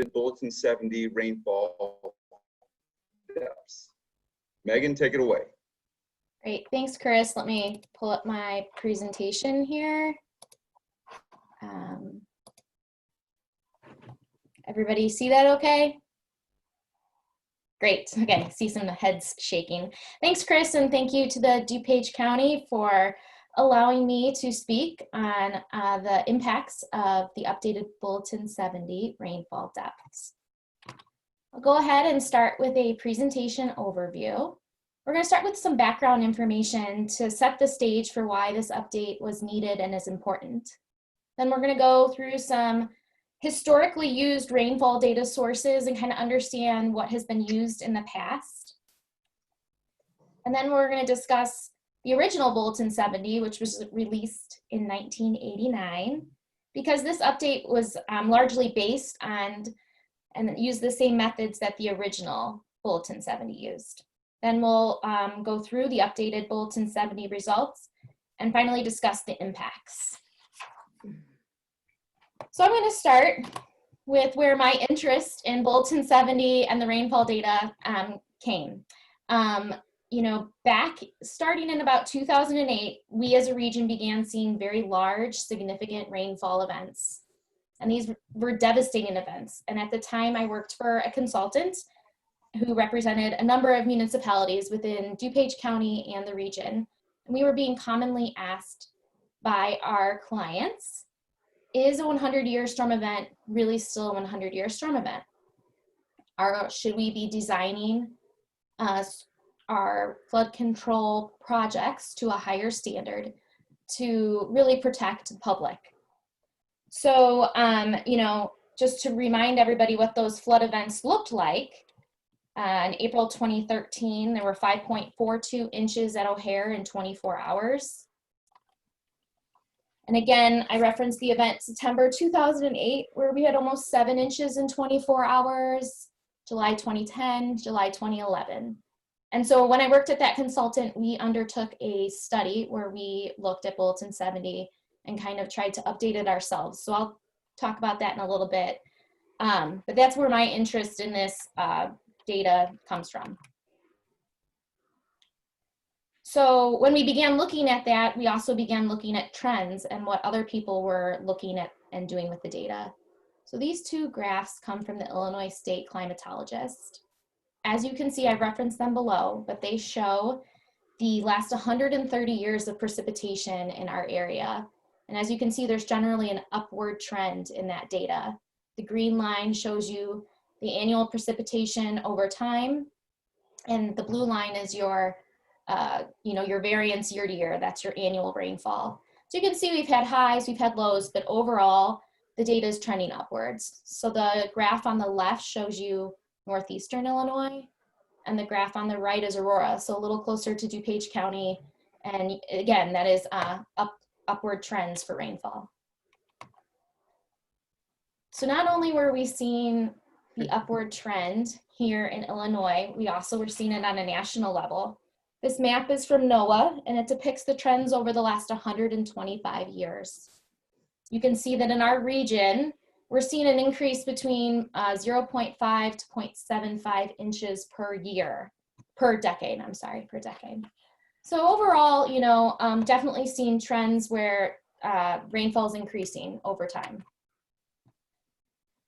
Bulletin 70 rainfall depths. Megan, take it away. Great, thanks, Chris. Let me pull up my presentation here. Everybody see that okay? Great, okay, see some heads shaking. Thanks, Chris, and thank you to the DuPage County for allowing me to speak on the impacts of the updated Bulletin 70 rainfall depths. I'll go ahead and start with a presentation overview. We're going to start with some background information to set the stage for why this update was needed and is important. Then we're going to go through some historically used rainfall data sources and kind of understand what has been used in the past. And then we're going to discuss the original Bulletin 70, which was released in 1989, because this update was largely based on and used the same methods that the original Bulletin 70 used. Then we'll go through the updated Bulletin 70 results and finally discuss the impacts. So I'm going to start with where my interest in Bulletin 70 and the rainfall data came. You know, back starting in about 2008, we as a region began seeing very large, significant rainfall events. And these were devastating events. And at the time, I worked for a consultant who represented a number of municipalities within DuPage County and the region. And we were being commonly asked by our clients, is a 100-year storm event really still a 100-year storm event? Or should we be designing our flood control projects to a higher standard to really protect the public? So, you know, just to remind everybody what those flood events looked like, in April 2013, there were 5.42 inches at O'Hare in 24 hours. And again, I referenced the event September 2008, where we had almost 7 inches in 24 hours, July 2010, July 2011. And so when I worked at that consultant, we undertook a study where we looked at Bulletin 70 and kind of tried to update it ourselves. So I'll talk about that in a little bit. But that's where my interest in this data comes from. So when we began looking at that, we also began looking at trends and what other people were looking at and doing with the data. So these two graphs come from the Illinois State climatologist. As you can see, I referenced them below, but they show the last 130 years of precipitation in our area. And as you can see, there's generally an upward trend in that data. The green line shows you the annual precipitation over time, and the blue line is your you know, your variance year to year. That's your annual rainfall. So you can see we've had highs, we've had lows, but overall the data is trending upwards. So the graph on the left shows you northeastern Illinois, and the graph on the right is Aurora, so a little closer to DuPage County. And again, that is upward trends for rainfall. So not only were we seeing the upward trend here in Illinois, we also were seeing it on a national level. This map is from NOAA, and it depicts the trends over the last 125 years. You can see that in our region, we're seeing an increase between 0.5 to 0.75 inches per year, per decade. So overall, you know, definitely seeing trends where rainfall is increasing over time.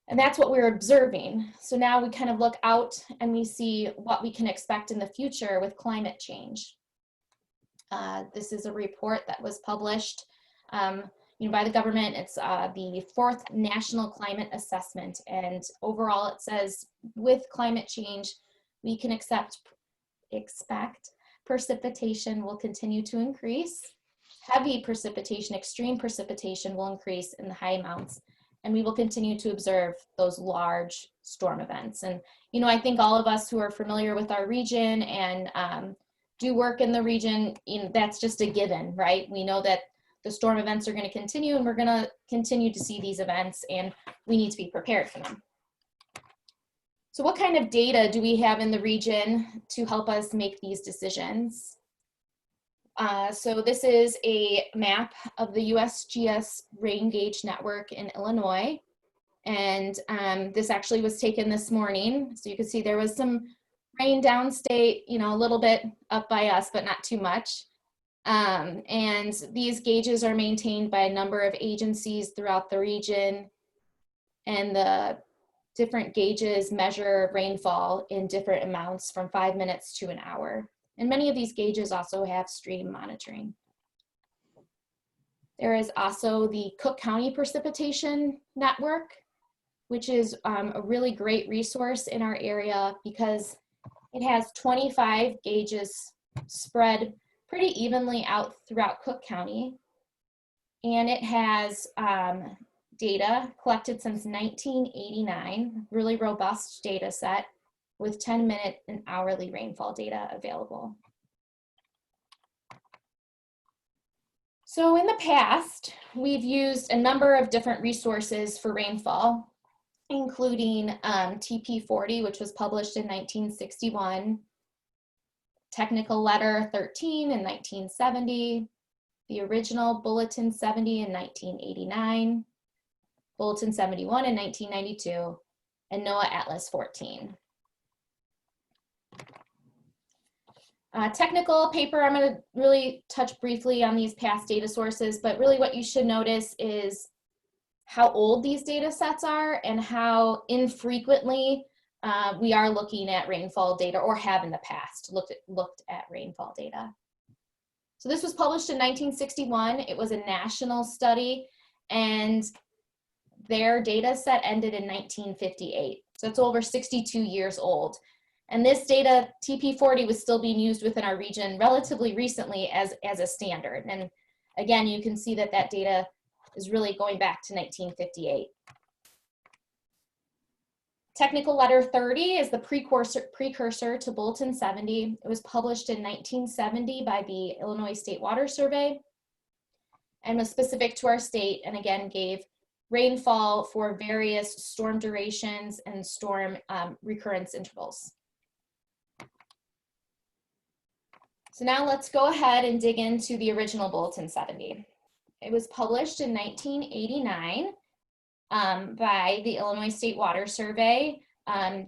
And that's what we're observing. So now we kind of look out and we see what we can expect in the future with climate change. This is a report that was published you know, by the government. It's the 4th National Climate Assessment. And overall it says with climate change, we can expect precipitation will continue to increase. Heavy precipitation, extreme precipitation will increase in the high amounts. And we will continue to observe those large storm events. And, you know, I think all of us who are familiar with our region and do work in the region, you know, that's just a given, right? We know that the storm events are going to continue, and we're going to continue to see these events, and we need to be prepared for them. So what kind of data do we have in the region to help us make these decisions? So this is a map of the USGS rain gauge network in Illinois. And this actually was taken this morning. So you can see there was some rain downstate, you know, a little bit up by us, but not too much. And these gauges are maintained by a number of agencies throughout the region. And the different gauges measure rainfall in different amounts from 5 minutes to an hour. And many of these gauges also have stream monitoring. There is also the Cook County Precipitation Network, which is a really great resource in our area because it has 25 gauges spread pretty evenly out throughout Cook County. And it has data collected since 1989, really robust data set with 10-minute and hourly rainfall data available. So in the past, we've used a number of different resources for rainfall, including TP40, which was published in 1961, Technical Letter 13 in 1970, the original Bulletin 70 in 1989, Bulletin 71 in 1992, and NOAA Atlas 14. Technical paper, I'm going to really touch briefly on these past data sources, but really what you should notice is how old these data sets are and how infrequently we are looking at rainfall data, or have in the past looked at rainfall data. So this was published in 1961. It was a national study, and their data set ended in 1958. So it's over 62 years old. And this data, TP40, was still being used within our region relatively recently as a standard. And again, you can see that that data is really going back to 1958. Technical Letter 30 is the precursor to Bulletin 70. It was published in 1970 by the Illinois State Water Survey and was specific to our state, and again gave rainfall for various storm durations and storm recurrence intervals. So now let's go ahead and dig into the original Bulletin 70. It was published in 1989 by the Illinois State Water Survey.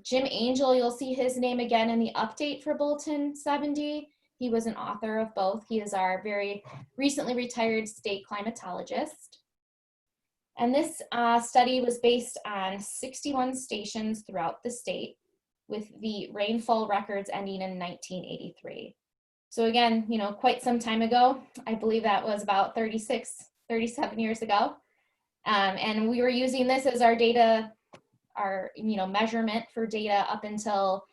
Jim Angel, you'll see his name again in the update for Bulletin 70. He was an author of both. He is our very recently retired state climatologist. And this study was based on 61 stations throughout the state, with the rainfall records ending in 1983. So again, you know, quite some time ago. I believe that was about 37 years ago. And we were using this as our data, our measurement for data up until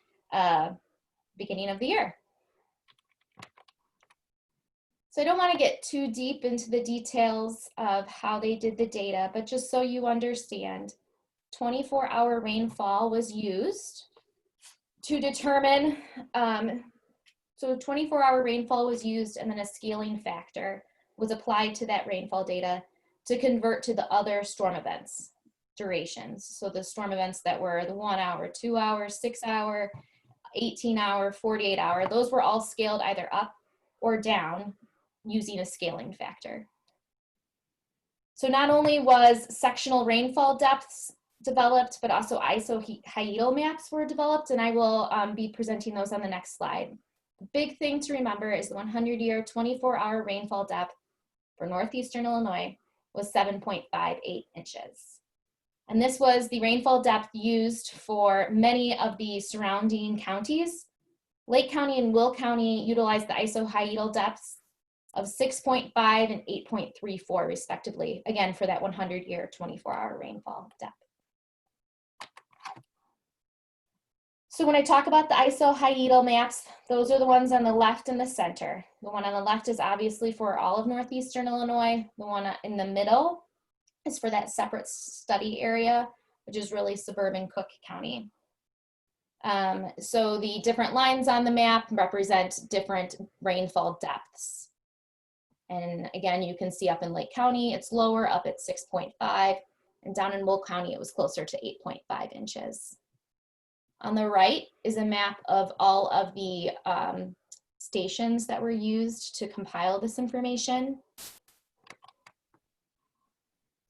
beginning of the year. So I don't want to get too deep into the details of how they did the data, but just so you understand, 24-hour rainfall was used to determine, so 24-hour rainfall was used, and then a scaling factor was applied to that rainfall data to convert to the other storm events durations. So the storm events that were the 1 hour, 2 hour, 6 hour, 18 hour, 48 hour, those were all scaled either up or down using a scaling factor. So not only was sectional rainfall depths developed, but also isohydal maps were developed, and I will be presenting those on the next slide. The big thing to remember is the 100-year 24-hour rainfall depth for northeastern Illinois was 7.58 inches. And this was the rainfall depth used for many of the surrounding counties. Lake County and Will County utilized the isohydal depths of 6.5 and 8.34 respectively, again for that 100-year 24-hour rainfall depth. So when I talk about the isohydal maps, those are the ones on the left and the center. The one on the left is obviously for all of northeastern Illinois. The one in the middle is for that separate study area, which is really suburban Cook County. So the different lines on the map represent different rainfall depths. And again, you can see up in Lake County, it's lower, up at 6.5, and down in Will County, it was closer to 8.5 inches. On the right is a map of all of the stations that were used to compile this information.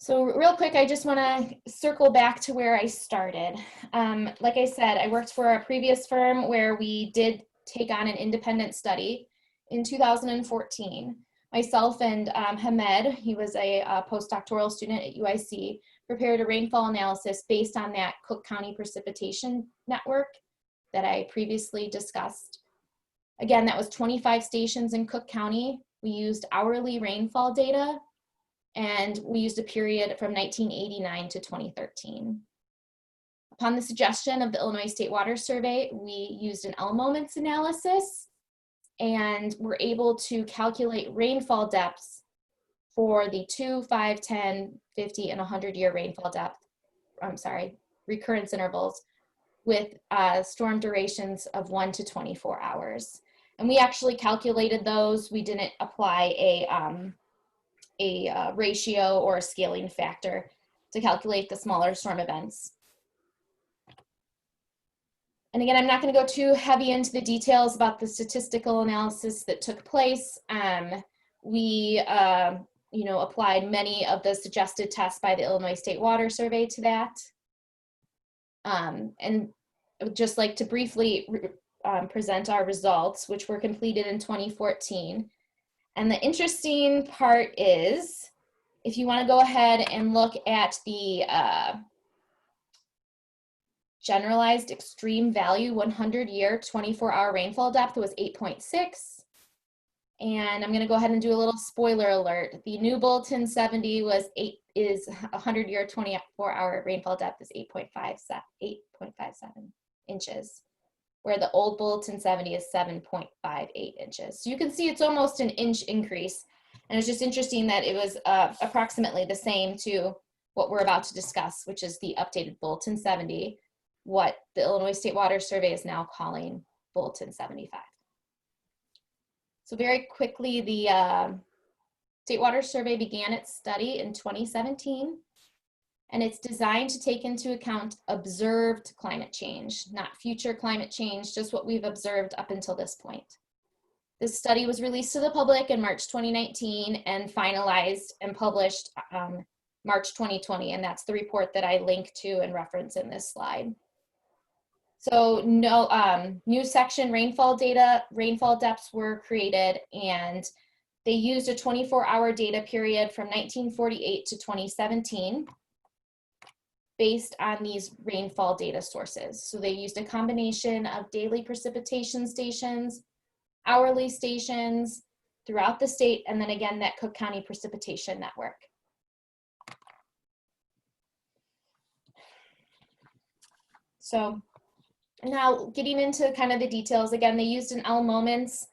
So real quick, I just want to circle back to where I started. Like I said, I worked for a previous firm where we did take on an independent study in 2014. Myself and Hamed, he was a postdoctoral student at UIC, prepared a rainfall analysis based on that Cook County precipitation network that I previously discussed. Again, that was 25 stations in Cook County. We used hourly rainfall data, and we used a period from 1989 to 2013. Upon the suggestion of the Illinois State Water Survey, we used an L moments analysis and were able to calculate rainfall depths for the 2, 5, 10, 50, and 100-year rainfall depth, recurrence intervals with storm durations of 1 to 24 hours. And we actually calculated those. We didn't apply a ratio or a scaling factor to calculate the smaller storm events. And again, I'm not going to go too heavy into the details about the statistical analysis that took place. We applied many of the suggested tests by the Illinois State Water Survey to that. And I would just like to briefly present our results, which were completed in 2014. And the interesting part is, if you want to go ahead and look at the generalized extreme value 100-year 24-hour rainfall depth was 8.6. And I'm going to go ahead and do a little spoiler alert. The new Bulletin 70 is 100-year 24-hour rainfall depth is 8.57 inches, where the old Bulletin 70 is 7.58 inches. So you can see it's almost an inch increase. And it's just interesting that it was approximately the same to what we're about to discuss, which is the updated Bulletin 70, what the Illinois State Water Survey is now calling Bulletin 75. So very quickly, the State Water Survey began its study in 2017, and it's designed to take into account observed climate change, not future climate change, just what we've observed up until this point. This study was released to the public in March 2019 and finalized and published March 2020, and that's the report that I link to and reference in this slide. So new section rainfall depths were created, and they used a 24-hour data period from 1948 to 2017 based on these rainfall data sources. So they used a combination of daily precipitation stations, hourly stations throughout the state, and then again, that Cook County precipitation network. So now getting into kind of the details, again, they used an L moments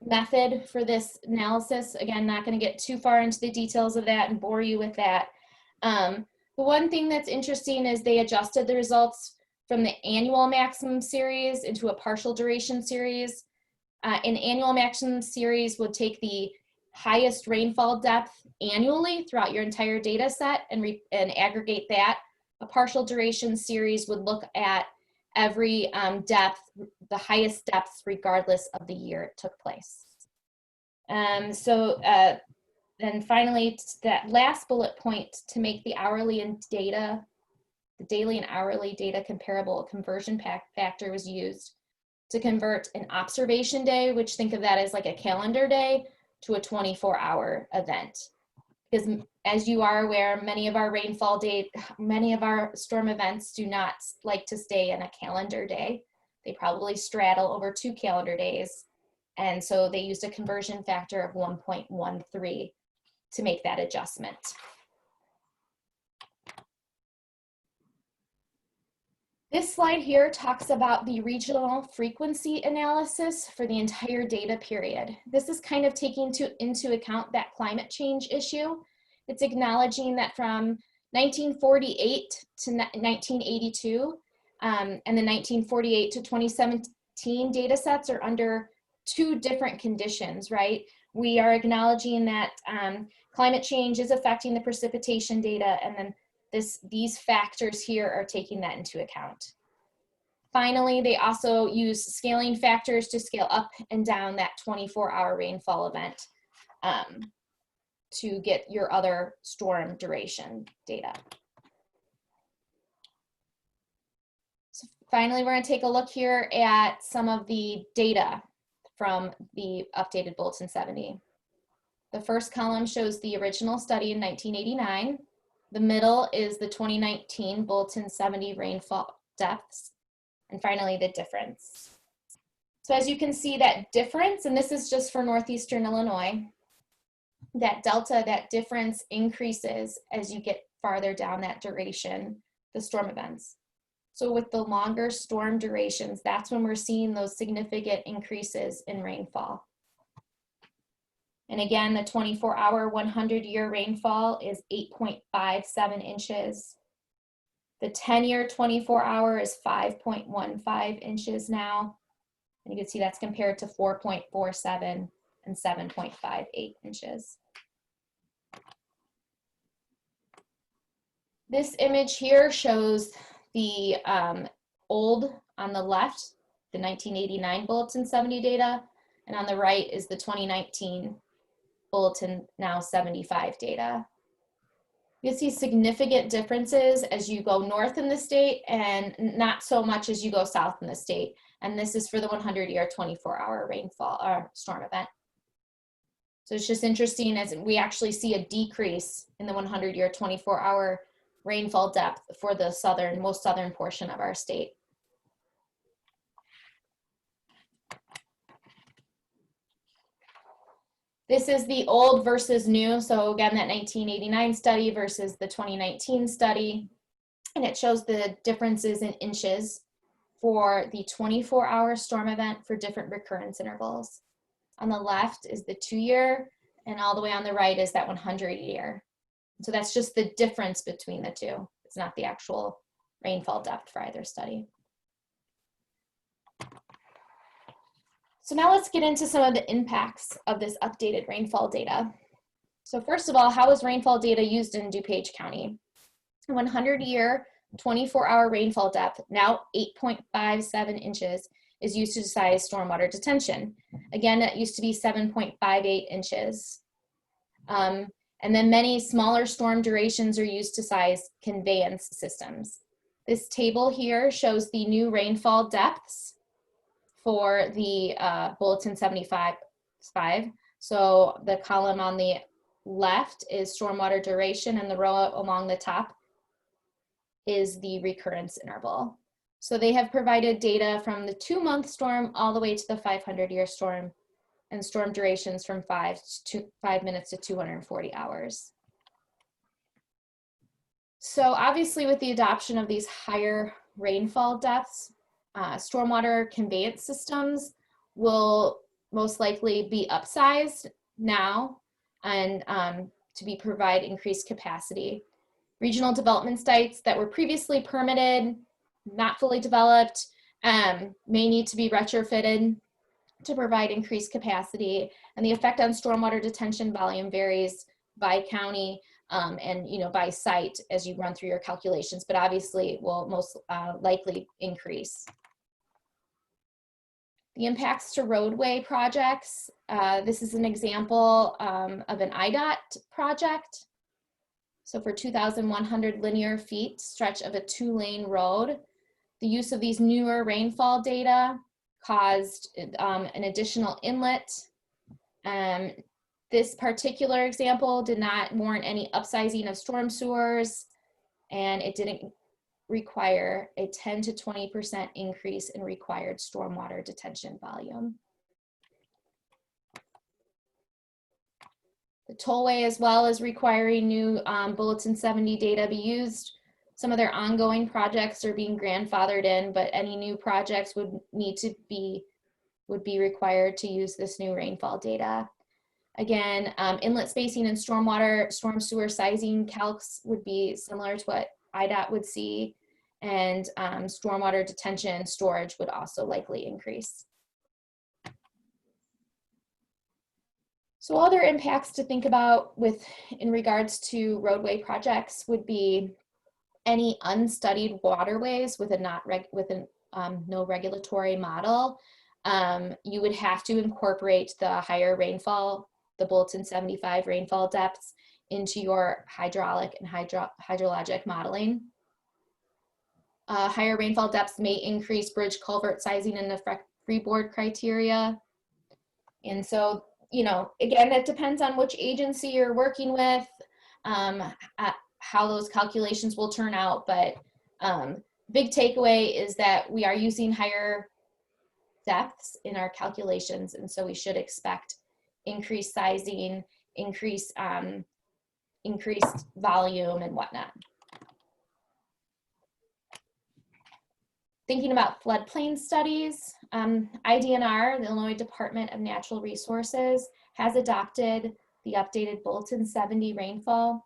method for this analysis. Again, not going to get too far into the details of that and bore you with that. The one thing that's interesting is they adjusted the results from the annual maximum series into a partial duration series. An annual maximum series would take the highest rainfall depth annually throughout your entire data set and aggregate that. A partial duration series would look at every depth, the highest depths regardless of the year it took place. Then finally, that last bullet point to make the daily and hourly data comparable, a conversion factor was used to convert an observation day, which think of that as like a calendar day, to a 24-hour event. Because as you are aware, many of our storm events do not like to stay in a calendar day. They probably straddle over 2 calendar days. And so they used a conversion factor of 1.13 to make that adjustment. This slide here talks about the regional frequency analysis for the entire data period. This is kind of taking into account that climate change issue. It's acknowledging that from 1948 to 1982 and the 1948 to 2017 data sets are under 2 different conditions, right? We are acknowledging that climate change is affecting the precipitation data, and then these factors here are taking that into account. Finally, they also use scaling factors to scale up and down that 24-hour rainfall event. to get your other storm duration data. So finally, we're going to take a look here at some of the data from the updated Bulletin 70. The first column shows the original study in 1989. The middle is the 2019 Bulletin 70 rainfall depths. And finally, the difference. So as you can see, that difference, and this is just for northeastern Illinois, that delta, that difference increases as you get farther down that duration, the storm events. So with the longer storm durations, that's when we're seeing those significant increases in rainfall. And again, the 24-hour 100-year rainfall is 8.57 inches. The 10-year 24-hour is 5.15 inches now. And you can see that's compared to 4.47 and 7.58 inches. This image here shows the old on the left, the 1989 Bulletin 70 data, and on the right is the 2019 Bulletin now 75 data. You see significant differences as you go north in the state and not so much as you go south in the state. And this is for the 100-year 24-hour rainfall or storm event. So it's just interesting as we actually see a decrease in the 100-year 24-hour rainfall depth for the most southern portion of our state. This is the old versus new. So again, that 1989 study versus the 2019 study. And it shows the differences in inches for the 24-hour storm event for different recurrence intervals. On the left is the 2-year, and all the way on the right is that 100-year. So that's just the difference between the two. It's not the actual rainfall depth for either study. So now let's get into some of the impacts of this updated rainfall data. So first of all, how is rainfall data used in DuPage County? 100-year, 24-hour rainfall depth, now 8.57 inches, is used to size stormwater detention. Again, that used to be 7.58 inches. And then many smaller storm durations are used to size conveyance systems. This table here shows the new rainfall depths for the Bulletin 75. So the column on the left is stormwater duration, and the row along the top is the recurrence interval. So they have provided data from the 2-month storm all the way to the 500-year storm, and storm durations from 5 minutes to 240 hours. So obviously with the adoption of these higher rainfall depths, stormwater conveyance systems will most likely be upsized now and to provide increased capacity. Regional development sites that were previously permitted, not fully developed, may need to be retrofitted to provide increased capacity. And the effect on stormwater detention volume varies by county and by site as you run through your calculations, but obviously it will most likely increase. The impacts to roadway projects. This is an example of an IDOT project. So for 2,100 linear feet stretch of a 2-lane road, the use of these newer rainfall data caused an additional inlet. This particular example did not warrant any upsizing of storm sewers, and it didn't require a 10 to 20% increase in required stormwater detention volume. The tollway as well is requiring new Bulletin 70 data be used. Some of their ongoing projects are being grandfathered in, but any new projects would be required to use this new rainfall data. Again, inlet spacing and storm sewer sizing calcs would be similar to what IDOT would see, and stormwater detention and storage would also likely increase. So other impacts to think about in regards to roadway projects would be any unstudied waterways with no regulatory model. You would have to incorporate the higher rainfall the Bulletin 75 rainfall depths into your hydraulic and hydrologic modeling. Higher rainfall depths may increase bridge culvert sizing and affect freeboard criteria. And so, you know, again, it depends on which agency you're working with, how those calculations will turn out. But big takeaway is that we are using higher depths in our calculations. And so we should expect increased sizing, increased volume and whatnot. Thinking about floodplain studies, IDNR, the Illinois Department of Natural Resources, has adopted the updated Bulletin 70 rainfall.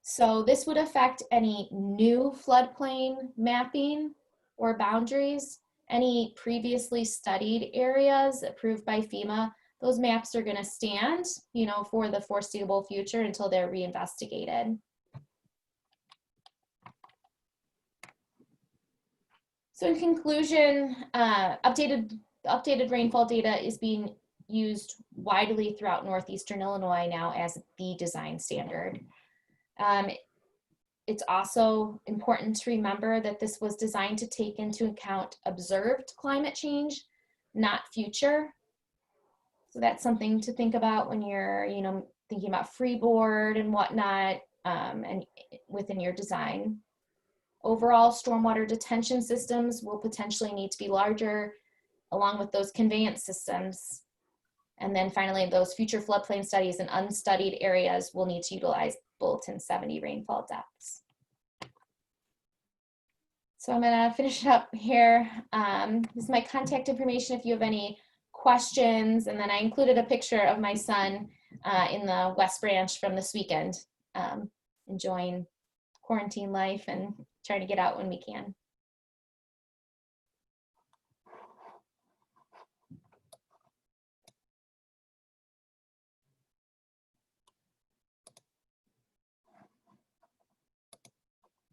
So this would affect any new floodplain mapping or boundaries, any previously studied areas approved by FEMA. Those maps are going to stand, you know, for the foreseeable future until they're reinvestigated. So in conclusion, updated rainfall data is being used widely throughout Northeastern Illinois now as the design standard. It's also important to remember that this was designed to take into account observed climate change, not future. So that's something to think about when you're, you know, thinking about freeboard and whatnot, and within your design. Overall, stormwater detention systems will potentially need to be larger, along with those conveyance systems. And then finally, those future floodplain studies and unstudied areas will need to utilize Bulletin 70 rainfall depths. So I'm gonna finish up here. This is my contact information if you have any questions. And then I included a picture of my son in the West Branch from this weekend, enjoying quarantine life and trying to get out when we can.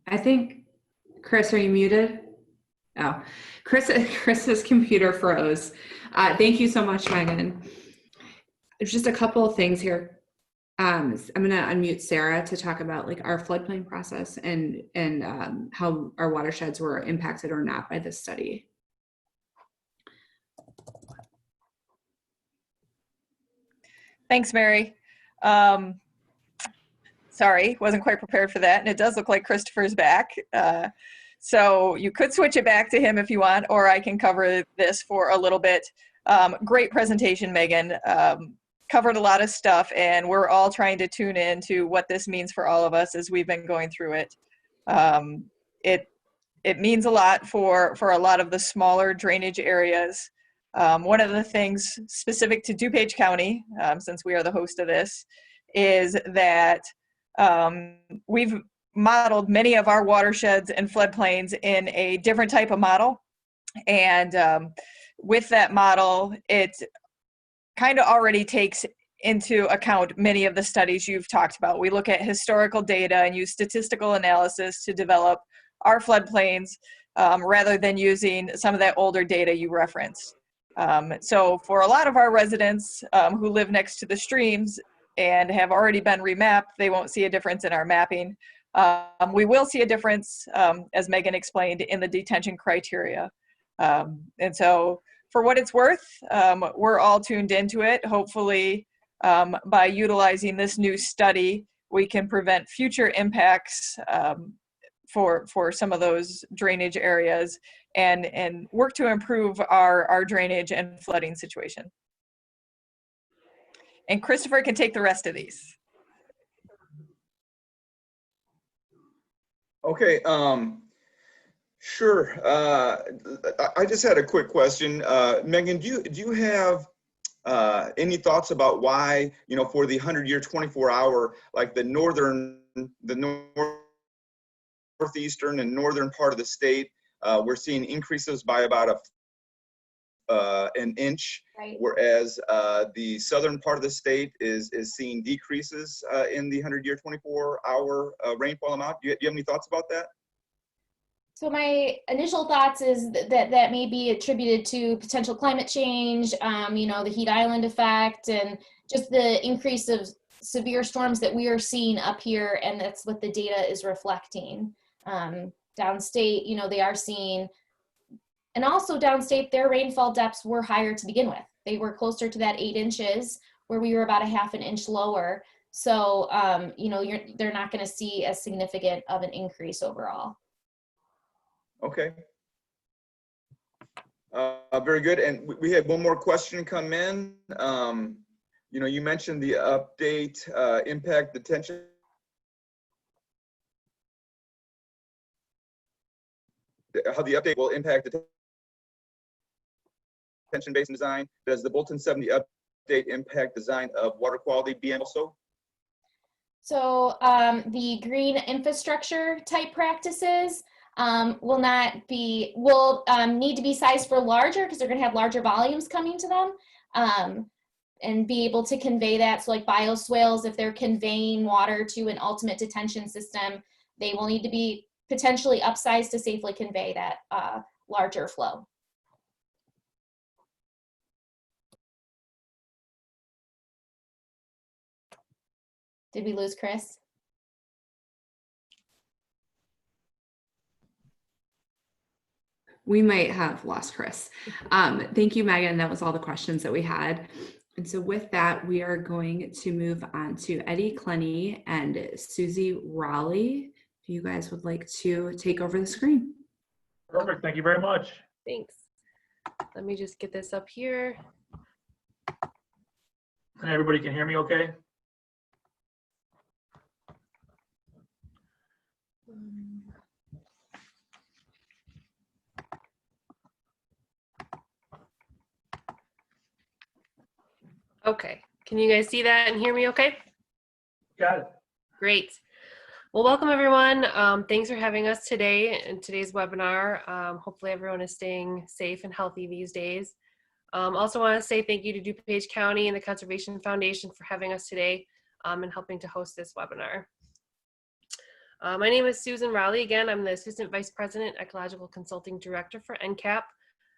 I think, Chris, are you muted? Oh, Chris's computer froze. Thank you so much, Megan. There's just a couple of things here. I'm going to unmute Sarah to talk about like our floodplain process and how our watersheds were impacted or not by this study. Thanks, Mary. Sorry, wasn't quite prepared for that. And it does look like Christopher's back. So you could switch it back to him if you want, or I can cover this for a little bit. Great presentation, Megan. Covered a lot of stuff, and we're all trying to tune in to what this means for all of us as we've been going through it. It means a lot for a lot of the smaller drainage areas. One of the things specific to DuPage County, since we are the host of this, is that we've modeled many of our watersheds and floodplains in a different type of model. And with that model, it kind of already takes into account many of the studies you've talked about. We look at historical data and use statistical analysis to develop our floodplains rather than using some of that older data you referenced. So for a lot of our residents who live next to the streams and have already been remapped, they won't see a difference in our mapping. We will see a difference, as Megan explained, in the detention criteria. And so for what it's worth, we're all tuned into it. Hopefully, by utilizing this new study, we can prevent future impacts for some of those drainage areas and work to improve our drainage and flooding situation. And Christopher can take the rest of these. Okay, sure. I just had a quick question. Megan, do you have any thoughts about why, you know, for the 100-year 24-hour, like the northeastern and northern part of the state, we're seeing increases by about an inch, Right. whereas the southern part of the state is seeing decreases in the 100-year 24-hour rainfall amount. Do you have any thoughts about that? So my initial thoughts is that may be attributed to potential climate change, you know, the heat island effect and just the increase of severe storms that we are seeing up here, and that's what the data is reflecting. Downstate, you know, they are seeing, and also downstate, their rainfall depths were higher to begin with. They were closer to that 8 inches, where we were about a ½ an inch lower. So, you know, they're not going to see as significant of an increase overall. Okay. Very good. And we had one more question come in. You know, you mentioned the update impact detention. How the update will impact the detention basin design. Does the Bulletin 70 update impact design of water quality BM also? So the green infrastructure type practices will need to be sized for larger, because they're going to have larger volumes coming to them, and be able to convey that. So like bioswales, if they're conveying water to an ultimate detention system, they will need to be potentially upsized to safely convey that larger flow. Did we lose Chris? We might have lost Chris. Thank you, Megan. That was all the questions that we had. And so with that, we are going to move on to Eddie Clenny and Susie Raleigh. If you guys would like to take over the screen. Perfect. Thank you very much. Thanks. Let me just get this up here. And everybody can hear me okay? Okay. Can you guys see that and hear me okay? Got it. Great. Well, welcome everyone. Thanks for having us today in today's webinar. Hopefully everyone is staying safe and healthy these days. Also want to say thank you to DuPage County and the Conservation Foundation for having us today and helping to host this webinar. My name is Susan Raleigh. Again, I'm the Assistant Vice President, Ecological Consulting Director for NCAP.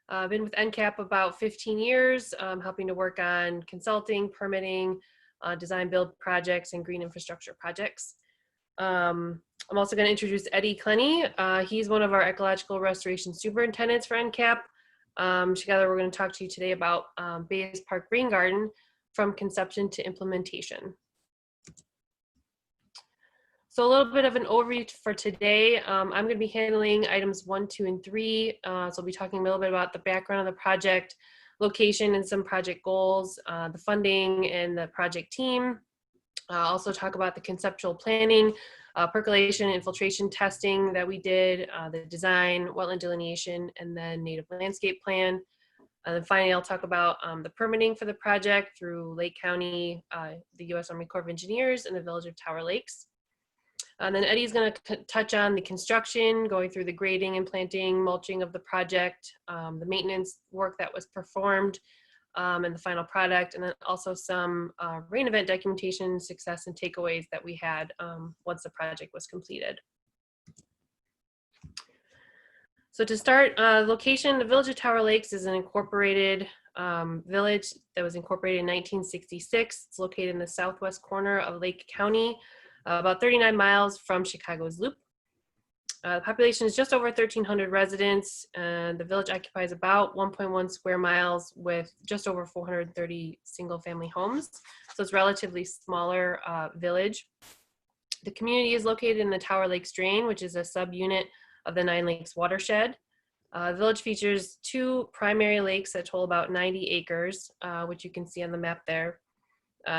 I've been with NCAP about 15 years, helping to work on consulting, permitting, design build projects, and green infrastructure projects. I'm also going to introduce Eddie Clenny. He's one of our ecological restoration superintendents for NCAP. Together, we're going to talk to you today about Bayes Park Rain Garden from conception to implementation. So a little bit of an overview for today. I'm going to be handling items 1, 2, and 3. So I'll be talking a little bit about the background of the project, location and some project goals, the funding and the project team. Also talk about the conceptual planning, percolation, infiltration testing that we did, the design, wetland delineation, and then native landscape plan. And then finally, I'll talk about the permitting for the project through Lake County, the U.S. Army Corps of Engineers, and the Village of Tower Lakes. And then Eddie's going to touch on the construction, going through the grading and planting, mulching of the project, the maintenance work that was performed, and the final product, and then also some rain event documentation, success, and takeaways that we had once the project was completed. So to start, location, the Village of Tower Lakes is an incorporated village that was incorporated in 1966. It's located in the southwest corner of Lake County, about 39 miles from Chicago's Loop. The population is just over 1,300 residents, and the village occupies about 1.1 square miles with just over 430 single-family homes. So it's a relatively smaller village. The community is located in the Tower Lakes Drain, which is a subunit of the Nine Lakes watershed. The village features 2 primary lakes that total about 90 acres, which you can see on the map there.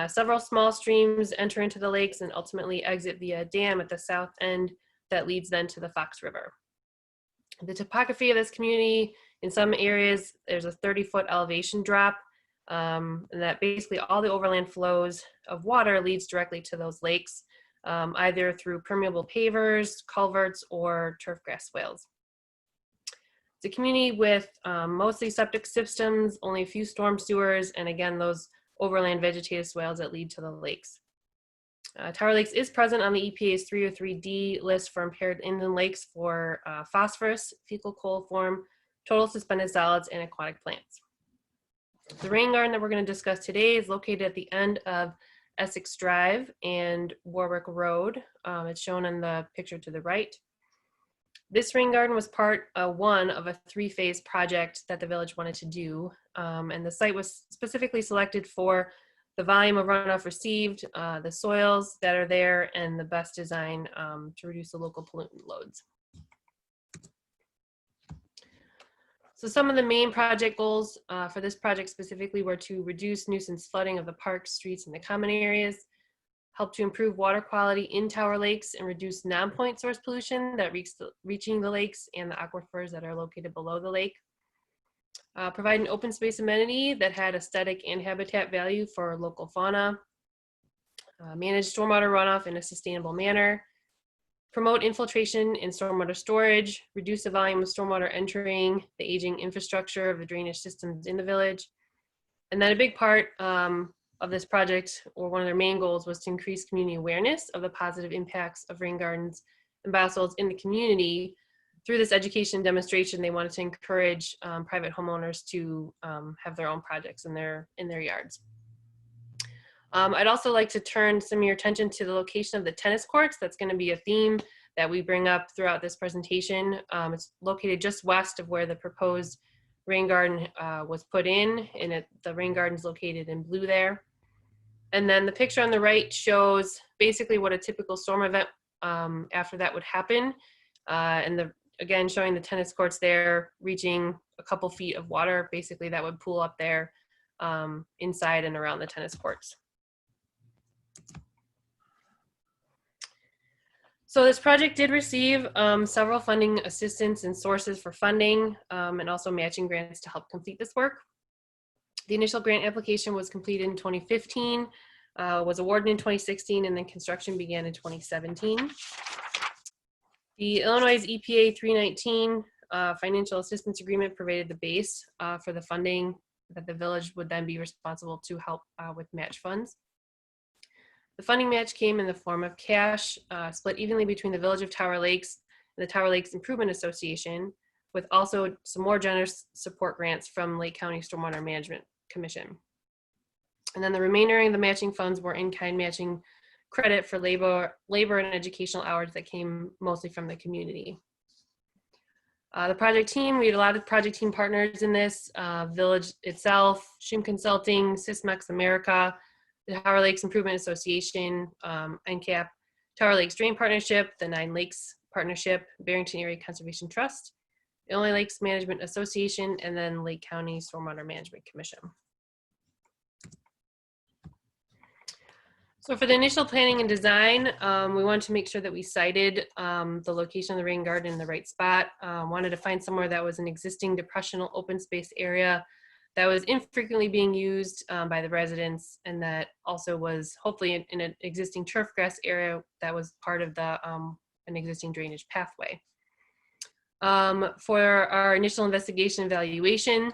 Several small streams enter into the lakes and ultimately exit via a dam at the south end that leads then to the Fox River. The topography of this community, in some areas, there's a 30-foot elevation drop, and that basically all the overland flows of water leads directly to those lakes, either through permeable pavers, culverts, or turf grass swales. It's a community with mostly septic systems, only a few storm sewers, and again, those overland vegetative swales that lead to the lakes. Tower Lakes is present on the EPA's 303D list for impaired inland lakes for phosphorus, fecal coliform, total suspended solids, and aquatic plants. The rain garden that we're going to discuss today is located at the end of Essex Drive and Warwick Road. It's shown in the picture to the right. This rain garden was part one of a three-phase project that the village wanted to do. And the site was specifically selected for the volume of runoff received, the soils that are there, and the best design to reduce the local pollutant loads. So some of the main project goals for this project specifically were to reduce nuisance flooding of the parks, streets, and the common areas, help to improve water quality in Tower Lakes and reduce non-point source pollution that reaching the lakes and the aquifers that are located below the lake. Provide an open space amenity that had aesthetic and habitat value for local fauna. Manage stormwater runoff in a sustainable manner. Promote infiltration and stormwater storage. Reduce the volume of stormwater entering the aging infrastructure of the drainage systems in the village. And then a big part of this project, or one of their main goals, was to increase community awareness of the positive impacts of rain gardens and biosoils in the community. Through this education demonstration, they wanted to encourage private homeowners to have their own projects in their yards. I'd also like to turn some of your attention to the location of the tennis courts. That's going to be a theme that we bring up throughout this presentation. It's located just west of where the proposed rain garden was put in, and the rain garden is located in blue there. And then the picture on the right shows basically what a typical storm event after that would happen. And again, showing the tennis courts there reaching a couple feet of water, basically that would pool up there inside and around the tennis courts. So this project did receive several funding assistance and sources for funding and also matching grants to help complete this work. The initial grant application was completed in 2015, was awarded in 2016, and then construction began in 2017. The Illinois EPA 319 financial assistance agreement provided the base for the funding that the village would then be responsible to help with match funds. The funding match came in the form of cash split evenly between the Village of Tower Lakes and the Tower Lakes Improvement Association, with also some more generous support grants from Lake County Stormwater Management Commission. And then the remainder of the matching funds were in-kind matching credit for labor and educational hours that came mostly from the community. The project team, we had a lot of project team partners in this, Village itself, Shim Consulting, Sysmex America, the Tower Lakes Improvement Association, NCAP, Tower Lakes Drain Partnership, the Nine Lakes Partnership, Barrington Area Conservation Trust, Illinois Lakes Management Association, and then Lake County Stormwater Management Commission. So for the initial planning and design, we wanted to make sure that we sited the location of the rain garden in the right spot. Wanted to find somewhere that was an existing depressional open space area that was infrequently being used by the residents, and that also was hopefully in an existing turf grass area that was part of the an existing drainage pathway. For our initial investigation evaluation,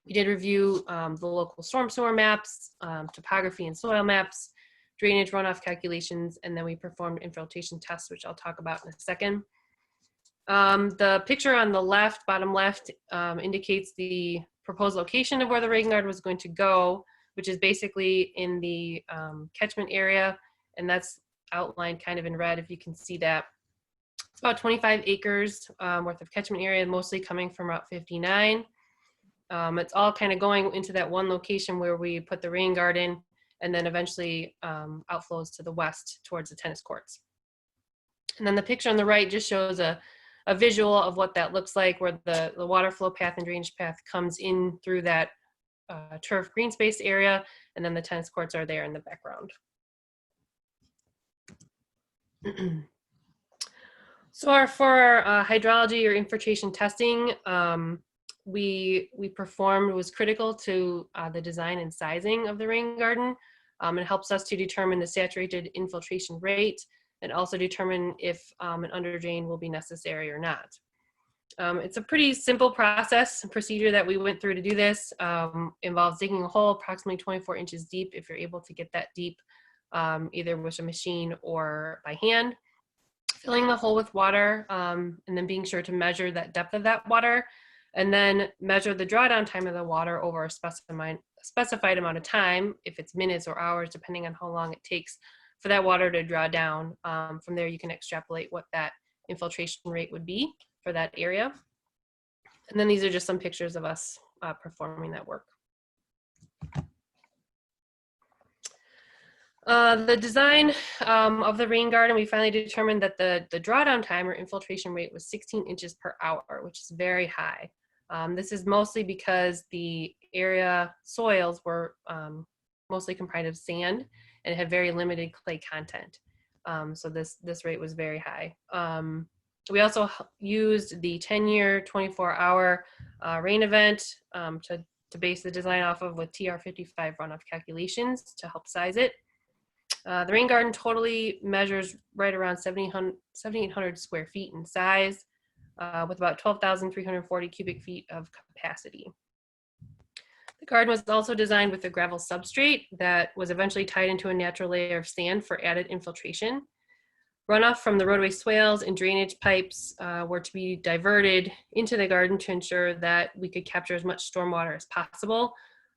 we did review the local storm sewer maps, topography and soil maps, drainage runoff calculations, and then we performed infiltration tests, which I'll talk about in a second. The picture on the left, bottom left, indicates the proposed location of where the rain garden was going to go, which is basically in the catchment area, and that's outlined kind of in red if you can see that. It's about 25 acres worth of catchment area, mostly coming from Route 59. It's all kind of going into that one location where we put the rain garden, and then eventually outflows to the west towards the tennis courts. And then the picture on the right just shows a visual of what that looks like, where the water flow path and drainage path comes in through that turf green space area, and then the tennis courts are there in the background. So for our hydrology or infiltration testing, we performed was critical to the design and sizing of the rain garden. It helps us to determine the saturated infiltration rate and also determine if an underdrain will be necessary or not. It's a pretty simple process and procedure that we went through to do this. Involves digging a hole approximately 24 inches deep if you're able to get that deep, either with a machine or by hand. Filling the hole with water and then being sure to measure that depth of that water, and then measure the drawdown time of the water over a specified amount of time, if it's minutes or hours, depending on how long it takes for that water to draw down. From there, you can extrapolate what that infiltration rate would be for that area. And then these are just some pictures of us performing that work. The design of the rain garden, we finally determined that the drawdown time or infiltration rate was 16 inches per hour, which is very high. This is mostly because the area soils were mostly comprised of sand and it had very limited clay content. So this rate was very high. We also used the 10-year, 24-hour rain event to base the design off of with TR55 runoff calculations to help size it. The rain garden totally measures right around 7,800 square feet in size, with about 12,340 cubic feet of capacity. The garden was also designed with a gravel substrate that was eventually tied into a natural layer of sand for added infiltration. Runoff from the roadway swales and drainage pipes were to be diverted into the garden to ensure that we could capture as much stormwater as possible.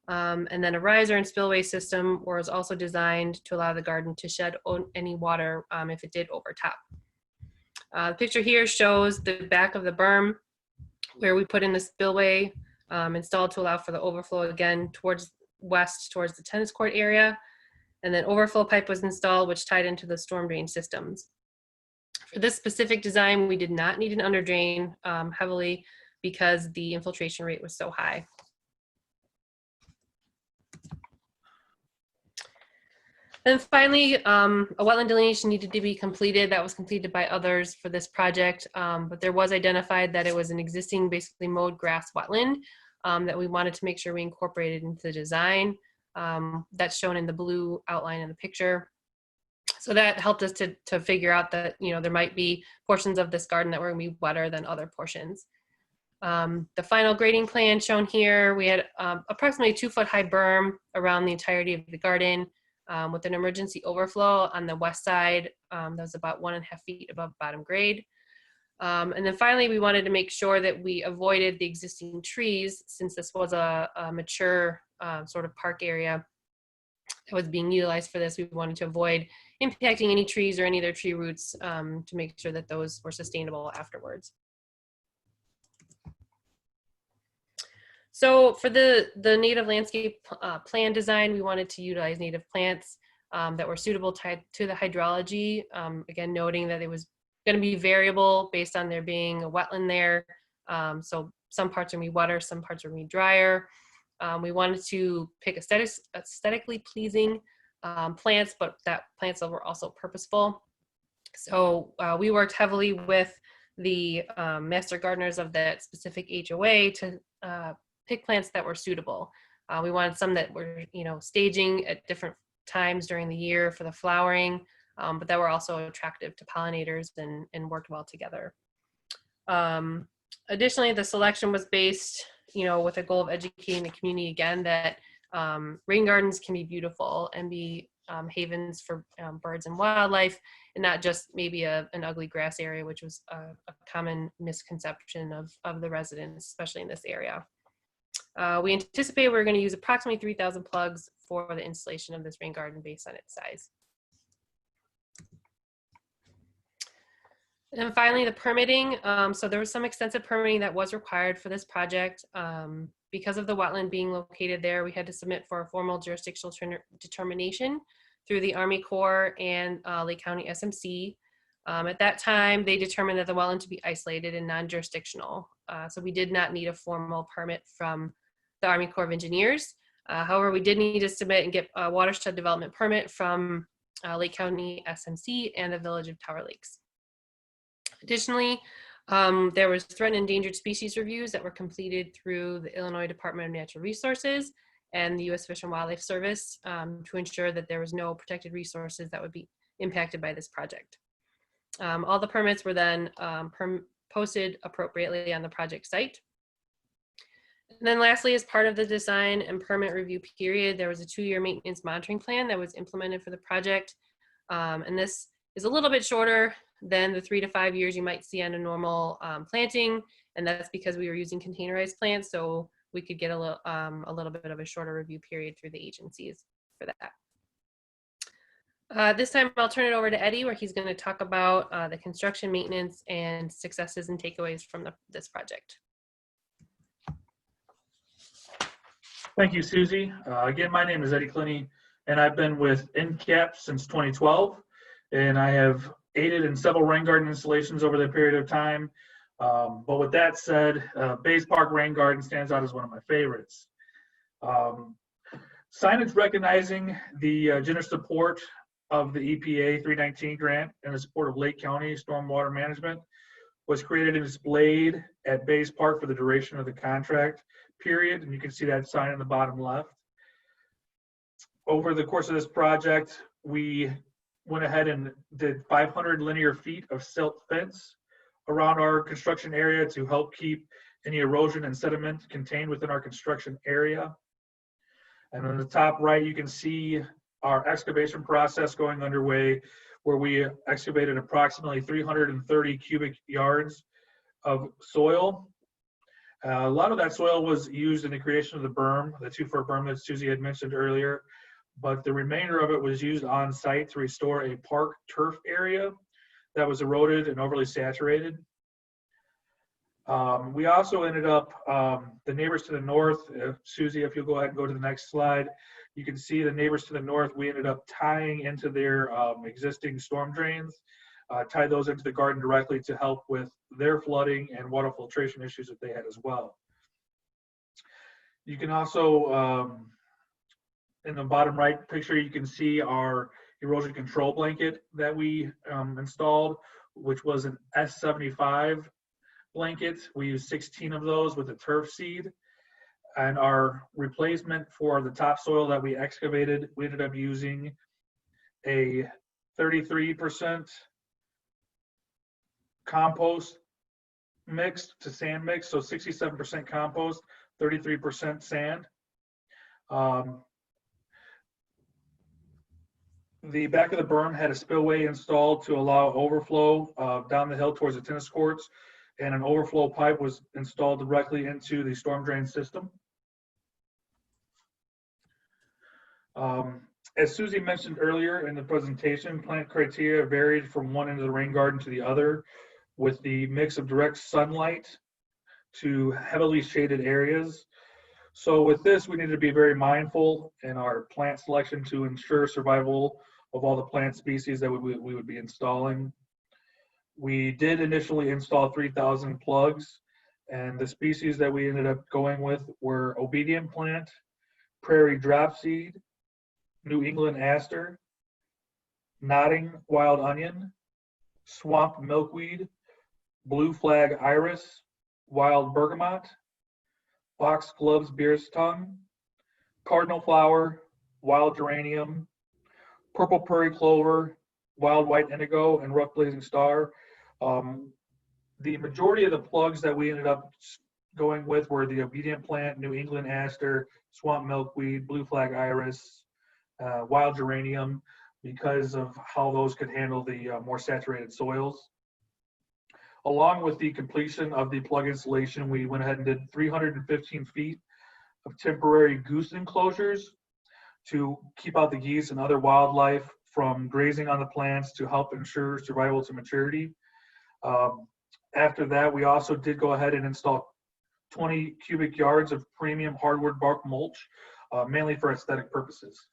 And then a riser and spillway system was also designed to allow the garden to shed any water if it did overtop. The picture here shows the back of the berm where we put in the spillway installed to allow for the overflow again towards west, towards the tennis court area. And then overflow pipe was installed, which tied into the storm drain systems. For this specific design, we did not need an under drain heavily because the infiltration rate was so high. And finally, a wetland delineation needed to be completed. That was completed by others for this project, but there was identified that it was an existing, basically mowed grass wetland that we wanted to make sure we incorporated into the design. That's shown in the blue outline in the picture. So that helped us to figure out that, you know, there might be portions of this garden that were going to be wetter than other portions. The final grading plan shown here, we had approximately 2-foot high berm around the entirety of the garden. With an emergency overflow on the west side that was about 1.5 feet above bottom grade. And then finally, we wanted to make sure that we avoided the existing trees, since this was a mature sort of park area that was being utilized for this. We wanted to avoid impacting any trees or any of their tree roots to make sure that those were sustainable afterwards. So for the native landscape plan design, we wanted to utilize native plants that were suitable to the hydrology. Again, noting that it was going to be variable based on there being a wetland there. So some parts are going to be wetter, some parts are going to be drier. We wanted to pick aesthetically pleasing plants, but that plants that were also purposeful. So we worked heavily with the master gardeners of that specific HOA to pick plants that were suitable. We wanted some that were, you know, staging at different times during the year for the flowering, but that were also attractive to pollinators and worked well together. Additionally, the selection was based, you know, with a goal of educating the community again that rain gardens can be beautiful and be havens for birds and wildlife, and not just maybe an ugly grass area, which was a common misconception of the residents, especially in this area. We anticipate we're going to use approximately 3,000 plugs for the installation of this rain garden based on its size. And then finally, the permitting. So there was some extensive permitting that was required for this project. Because of the wetland being located there, we had to submit for a formal jurisdictional determination through the Army Corps and Lake County SMC. At that time, they determined that the wetland to be isolated and non-jurisdictional. So we did not need a formal permit from the Army Corps of Engineers. However, we did need to submit and get a watershed development permit from Lake County SMC and the Village of Tower Lakes. Additionally, there was threatened and endangered species reviews that were completed through the Illinois Department of Natural Resources and the U.S. Fish and Wildlife Service to ensure that there was no protected resources that would be impacted by this project. All the permits were then posted appropriately on the project site. And then lastly, as part of the design and permit review period, there was a 2-year maintenance monitoring plan that was implemented for the project. And this is a little bit shorter than the 3 to 5 years you might see on a normal planting, and that's because we were using containerized plants, so we could get a little bit of a shorter review period through the agencies for that. This time I'll turn it over to Eddie, where he's going to talk about the construction, maintenance, and successes and takeaways from this project. Thank you, Susie. Again, my name is Eddie Clinny, and I've been with NCAP since 2012, and I have aided in several rain garden installations over that period of time. But with that said, Bays Park Rain Garden stands out as one of my favorites. Signage recognizing the generous support of the EPA 319 grant and the support of Lake County Stormwater Management was created and displayed at Bays Park for the duration of the contract period, and you can see that sign in the bottom left. Over the course of this project, we went ahead and did 500 linear feet of silt fence around our construction area to help keep any erosion and sediment contained within our construction area. And on the top right, you can see our excavation process going underway, where we excavated approximately 330 cubic yards of soil. A lot of that soil was used in the creation of the berm, the 2-foot berm that Susie had mentioned earlier, but the remainder of it was used on site to restore a park turf area that was eroded and overly saturated. We also ended up, the neighbors to the north, Susie, if you'll go ahead and go to the next slide, you can see the neighbors to the north, we ended up tying into their existing storm drains, tie those into the garden directly to help with their flooding and water filtration issues that they had as well. You can also, in the bottom right picture, you can see our erosion control blanket that we installed, which was an S75 blanket. We used 16 of those with a turf seed. And our replacement for the topsoil that we excavated, we ended up using a 33% compost mixed to sand mix, so 67% compost, 33% sand. The back of the berm had a spillway installed to allow overflow down the hill towards the tennis courts, and an overflow pipe was installed directly into the storm drain system. As Susie mentioned earlier in the presentation, plant criteria varied from one end of the rain garden to the other, with the mix of direct sunlight to heavily shaded areas. So with this, we need to be very mindful in our plant selection to ensure survival of all the plant species that we would be installing. We did initially install 3,000 plugs, and the species that we ended up going with were obedient plant, prairie dropseed, New England aster, nodding wild onion, swamp milkweed, blue flag iris, wild bergamot, foxglove's bear's tongue, cardinal flower, wild geranium, purple prairie clover, wild white indigo, and rough blazing star. The majority of the plugs that we ended up going with were the obedient plant, New England aster, swamp milkweed, blue flag iris, wild geranium, because of how those could handle the more saturated soils. Along with the completion of the plug installation, we went ahead and did 315 feet of temporary goose enclosures to keep out the geese and other wildlife from grazing on the plants to help ensure survival to maturity. After that, we also did go ahead and install 20 cubic yards of premium hardwood bark mulch, mainly for aesthetic purposes.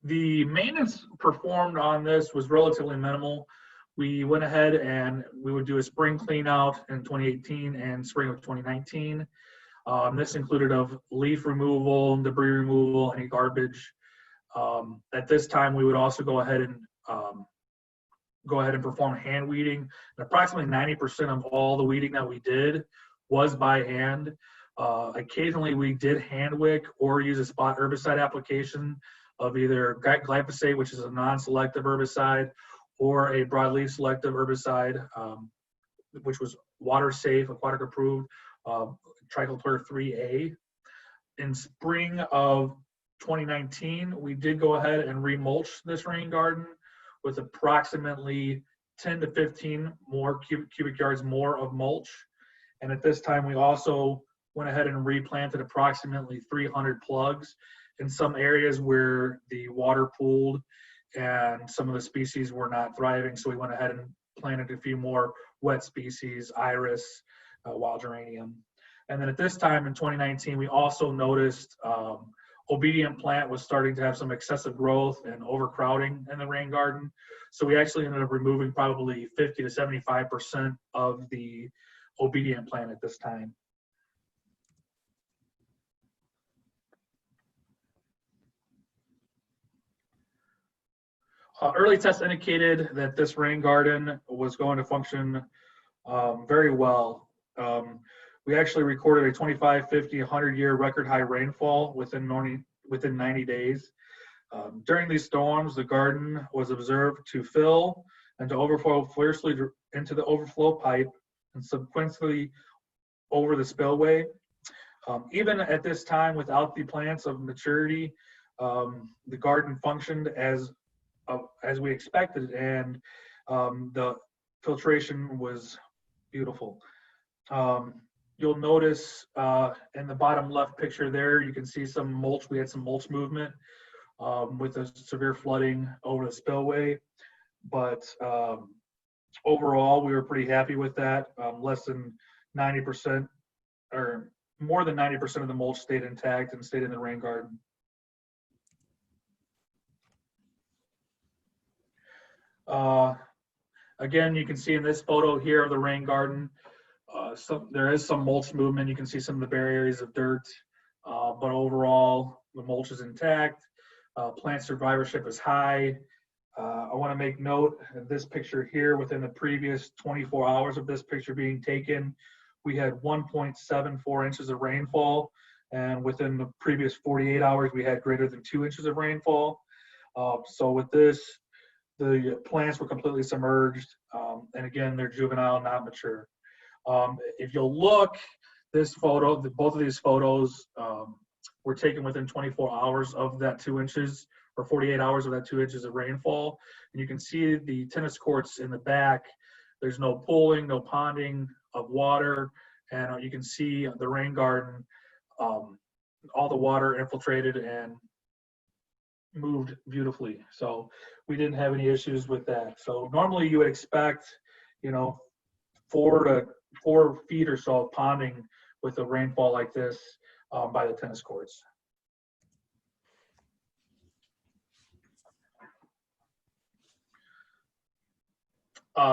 The maintenance performed on this was relatively minimal. We went ahead and we would do a spring clean out in 2018 and spring of 2019. This included of leaf removal, debris removal, any garbage. At this time, we would also go ahead and perform hand weeding. And approximately 90% of all the weeding that we did was by hand. Occasionally, we did hand wick or use a spot herbicide application of either glyphosate, which is a non-selective herbicide, or a broadleaf selective herbicide, which was water safe, aquatic approved, Trichlor 3A. In spring of 2019, we did go ahead and remulch this rain garden with approximately 10 to 15 more cubic yards more of mulch. And at this time, we also went ahead and replanted approximately 300 plugs in some areas where the water pooled and some of the species were not thriving. So we went ahead and planted a few more wet species, iris, wild geranium. And then at this time in 2019, we also noticed obedient plant was starting to have some excessive growth and overcrowding in the rain garden. So we actually ended up removing probably 50 to 75% of the obedient plant at this time. Early tests indicated that this rain garden was going to function very well. We actually recorded a 25, 50, 100-year record high rainfall within 90 days. During these storms, the garden was observed to fill and to overflow fiercely into the overflow pipe and subsequently over the spillway. Even at this time, without the plants of maturity, the garden functioned as we expected, and the filtration was beautiful. You'll notice in the bottom left picture there, you can see some mulch. We had some mulch movement with the severe flooding over the spillway, but overall, we were pretty happy with that. Less than 90% or more than 90% of the mulch stayed intact and stayed in the rain garden. Again, you can see in this photo here of the rain garden, there is some mulch movement. You can see some of the bare areas of dirt, but overall, the mulch is intact. Plant survivorship is high. I want to make note of this picture here. Within the previous 24 hours of this picture being taken, we had 1.74 inches of rainfall, and within the previous 48 hours, we had greater than 2 inches of rainfall. So with this, the plants were completely submerged, and again, they're juvenile, not mature. If you'll look, this photo, both of these photos were taken within 24 hours of that 2 inches, or 48 hours of that 2 inches of rainfall. And you can see the tennis courts in the back. There's no pooling, no ponding of water, and you can see the rain garden, all the water infiltrated and moved beautifully. So we didn't have any issues with that. So normally you would expect, 4 feet or so of ponding with a rainfall like this by the tennis courts.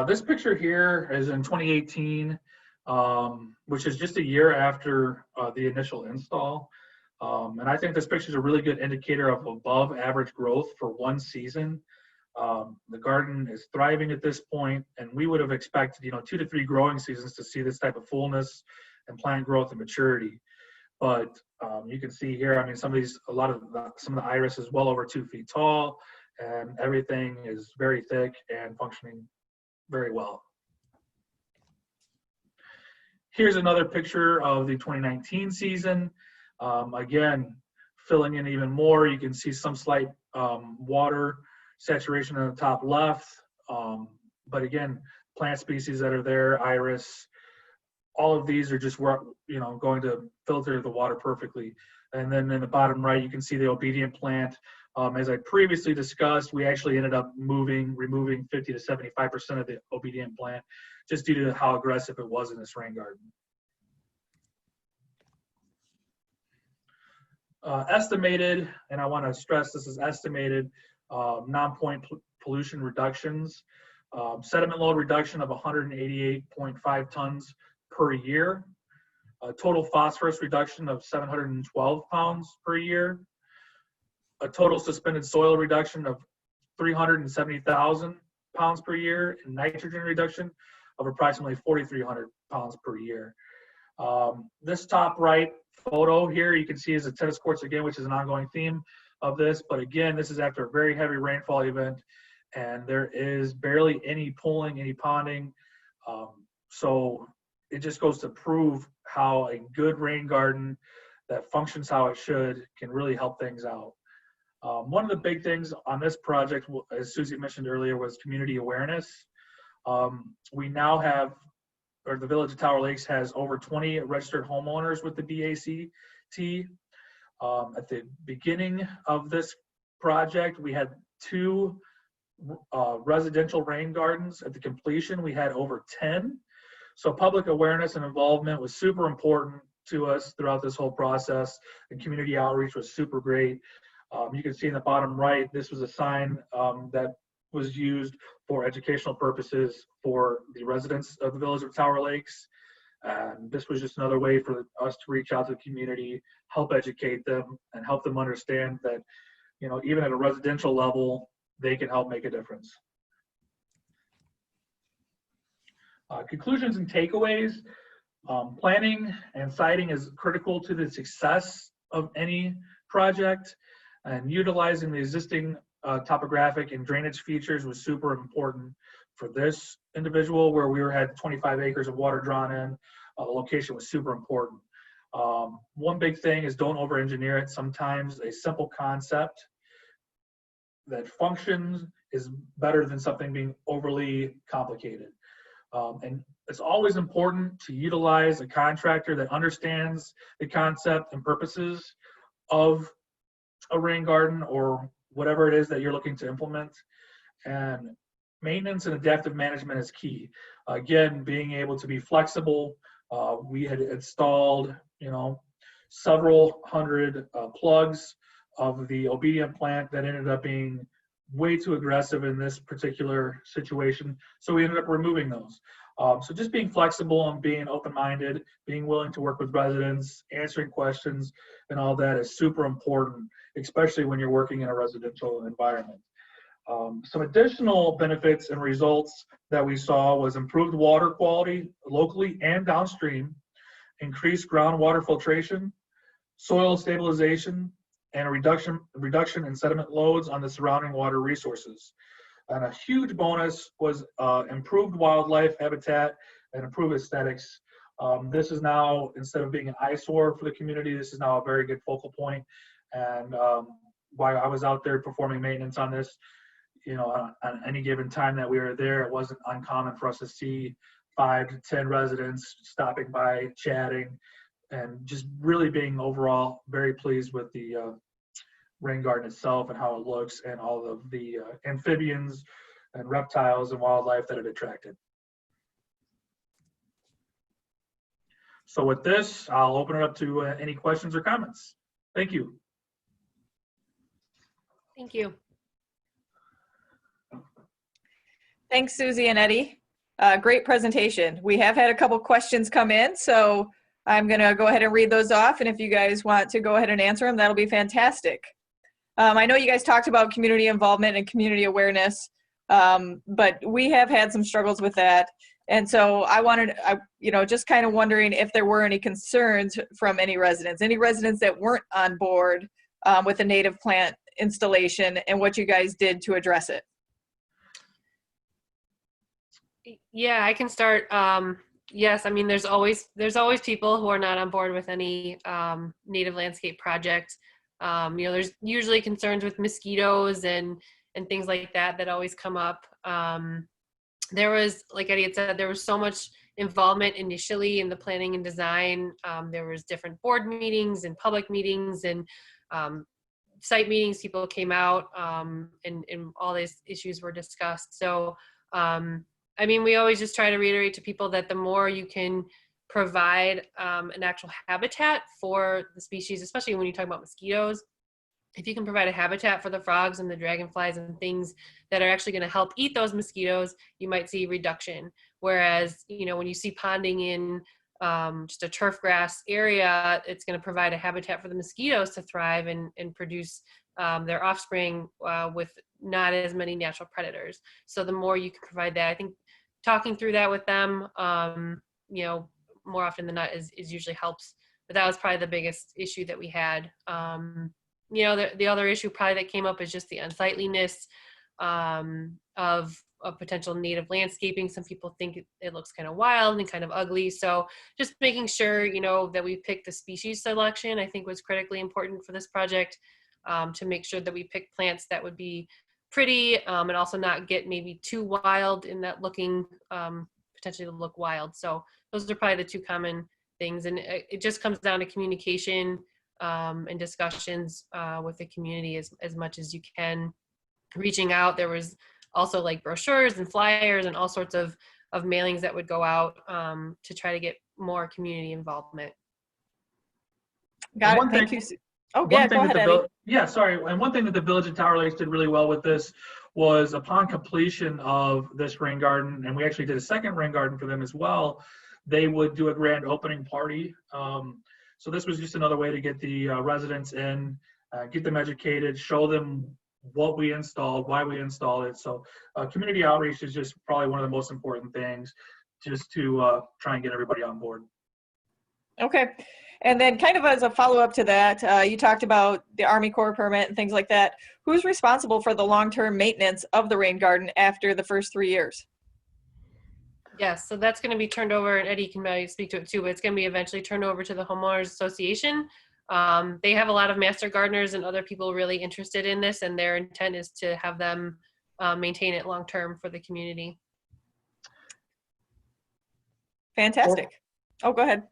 This picture here is in 2018, which is just a year after the initial install. And I think this picture is a really good indicator of above average growth for one season. The garden is thriving at this point, and we would have expected, 2 to 3 growing seasons to see this type of fullness and plant growth and maturity. But you can see here, some of the iris is well over 2 feet tall, and everything is very thick and functioning very well. Here's another picture of the 2019 season. Again, filling in even more, you can see some slight water saturation on the top left. But again, plant species that are there, iris, all of these are just going to filter the water perfectly. And then in the bottom right, you can see the obedient plant. As I previously discussed, we actually ended up removing 50 to 75% of the obedient plant just due to how aggressive it was in this rain garden. Estimated, and I want to stress this is estimated, non-point pollution reductions, sediment load reduction of 188.5 tons per year, total phosphorus reduction of 712 pounds per year, a total suspended soil reduction of 370,000 pounds per year, and nitrogen reduction of approximately 4,300 pounds per year. This top right photo here, you can see is the tennis courts again, which is an ongoing theme of this. But again, this is after a very heavy rainfall event, and there is barely any pooling, any ponding. So it just goes to prove how a good rain garden that functions how it should can really help things out. One of the big things on this project, as Susie mentioned earlier, was community awareness. We now have, or the Village of Tower Lakes has over 20 registered homeowners with the DACT. At the beginning of this project, we had 2 residential rain gardens. At the completion, we had over 10. So public awareness and involvement was super important to us throughout this whole process, and community outreach was super great. You can see in the bottom right, this was a sign that was used for educational purposes for the residents of the Village of Tower Lakes. And this was just another way for us to reach out to the community, help educate them, and help them understand that, you know, even at a residential level, they can help make a difference. Conclusions and takeaways. Planning and siting is critical to the success of any project, and utilizing the existing topographic and drainage features was super important for this individual, where we had 25 acres of water drawn in. The location was super important. One big thing is don't over-engineer it. Sometimes a simple concept that functions is better than something being overly complicated. And it's always important to utilize a contractor that understands the concept and purposes of a rain garden or whatever it is that you're looking to implement. And maintenance and adaptive management is key. Again, being able to be flexible. We had installed, you know, several hundred plugs of the Obedient plant that ended up being way too aggressive in this particular situation. So we ended up removing those. So just being flexible and being open-minded, being willing to work with residents, answering questions, and all that is super important, especially when you're working in a residential environment. Some additional benefits and results that we saw was improved water quality locally and downstream, increased groundwater filtration, soil stabilization, and a reduction in sediment loads on the surrounding water resources. And a huge bonus was improved wildlife habitat and improved aesthetics. This is now, instead of being an eyesore for the community, this is now a very good focal point. And while I was out there performing maintenance on this, you know, on any given time that we were there, it wasn't uncommon for us to see 5 to 10 residents stopping by, chatting, and just really being overall very pleased with the rain garden itself and how it looks, and all of the amphibians and reptiles and wildlife that it attracted. So with this, I'll open it up to any questions or comments. Thank you. Thank you. Thanks, Susie and Eddie. Great presentation. We have had a couple questions come in, so I'm going to go ahead and read those off, and if you guys want to go ahead and answer them, that'll be fantastic. I know you guys talked about community involvement and community awareness, but we have had some struggles with that. And so you know, just kind of wondering if there were any concerns from any residents that weren't on board with the native plant installation, and what you guys did to address it. Yeah, I can start. Yes, I mean, there's always people who are not on board with any native landscape project. You know, there's usually concerns with mosquitoes and things like that always come up. There was, like Eddie had said, there was so much involvement initially in the planning and design. There was different board meetings and public meetings and site meetings. People came out and all these issues were discussed. So, I mean, we always just try to reiterate to people that the more you can provide an actual habitat for the species, especially when you talk about mosquitoes, if you can provide a habitat for the frogs and the dragonflies and things that are actually going to help eat those mosquitoes, you might see reduction. Whereas, you know, when you see ponding in just a turf grass area, it's going to provide a habitat for the mosquitoes to thrive and produce their offspring with not as many natural predators. So the more you can provide that, I think talking through that with them, you know, more often than not is usually helps. But that was probably the biggest issue that we had. You know, the other issue probably that came up is just the unsightliness of potential native landscaping. Some people think it looks kind of wild and kind of ugly. So just making sure, you know, that we pick the species selection, I think was critically important for this project, to make sure that we pick plants that would be pretty, and also not get maybe too wild in that looking, potentially to look wild. So those are probably the two common things. And it just comes down to communication and discussions with the community as much as you can. Reaching out, there was also like brochures and flyers and all sorts of mailings that would go out to try to get more community involvement. Got it. One Thank thing- you. Oh, One yeah, thing go that ahead, the Eddie. vil- Yeah, sorry. And one thing that the Village of Tower Lakes did really well with this was upon completion of this rain garden, and we actually did a second rain garden for them as well, they would do a grand opening party. So this was just another way to get the residents in, get them educated, show them what we installed, why we installed it. So community outreach is just probably one of the most important things, just to try and get everybody on board. Okay. And then kind of as a follow-up to that, you talked about the Army Corps permit and things like that. Who's responsible for the long-term maintenance of the rain garden after the first 3 years? Yes, so that's going to be turned over, and Eddie can maybe speak to it too, but it's going to be eventually turned over to the Homeowners Association. They have a lot of master gardeners and other people really interested in this, and their intent is to have them maintain it long-term for the community. Fantastic. Oh, go ahead.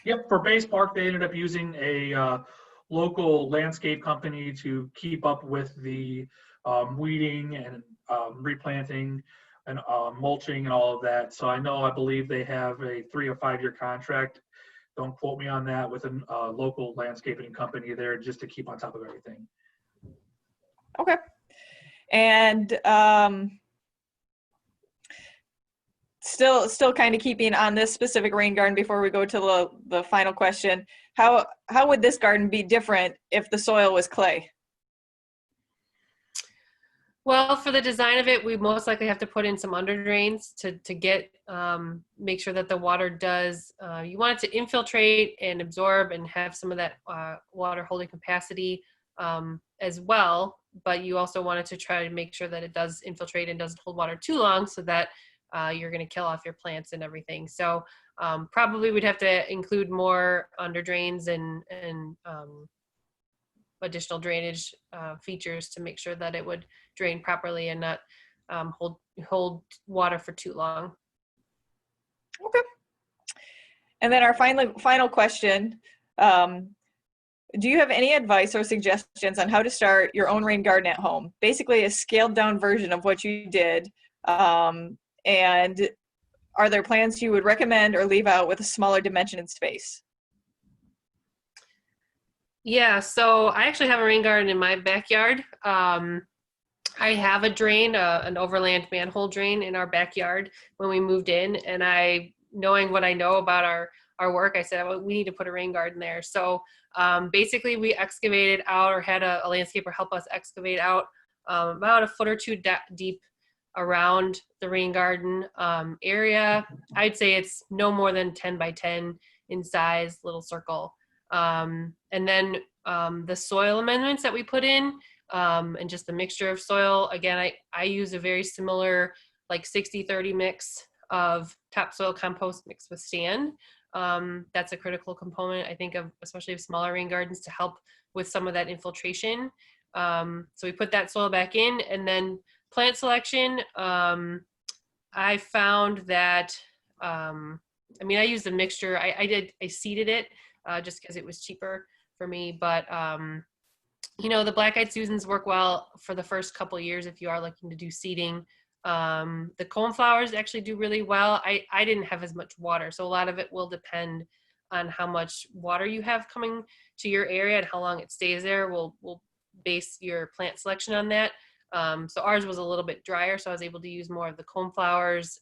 Yep, for Base Park, they ended up using a local landscape company to keep up with the weeding and replanting and mulching and all of that. So I believe they have a 3 or 5 year contract. Don't quote me on that, with a local landscaping company there just to keep on top of everything. Okay. And still kind of keeping on this specific rain garden before we go to the final question, how would this garden be different if the soil was clay? Well, for the design of it, we most likely have to put in some under drains to get, make sure that the water does, you want it to infiltrate and absorb and have some of that water holding capacity as well, but you also want it to try to make sure that it does infiltrate and doesn't hold water too long, so that you're going to kill off your plants and everything. So probably we'd have to include more under drains and additional drainage features to make sure that it would drain properly and not hold water for too long. Okay. And then our final question, do you have any advice or suggestions on how to start your own rain garden at home? Basically a scaled down version of what you did. And are there plants you would recommend or leave out with a smaller dimension and space? Yeah, so I actually have a rain garden in my backyard. I have a drain, an overland manhole drain in our backyard when we moved in, and knowing what I know about our work, I said, well, we need to put a rain garden there. So basically we excavated out, or had a landscaper help us excavate out about a foot or two deep around the rain garden area. I'd say it's no more than 10 by 10 in size, little circle. And then the soil amendments that we put in, and just the mixture of soil, again, I use a very similar like 60-30 mix of topsoil compost mixed with sand. That's a critical component, I think, especially of smaller rain gardens, to help with some of that infiltration. So we put that soil back in, and then plant selection, I found that, I used a mixture. I seeded it just because it was cheaper for me. But, the black-eyed Susans work well for the first couple of years if you are looking to do seeding. The coneflowers actually do really well. I didn't have as much water, so a lot of it will depend on how much water you have coming to your area and how long it stays there. We'll base your plant selection on that. So ours was a little bit drier, so I was able to use more of the coneflowers,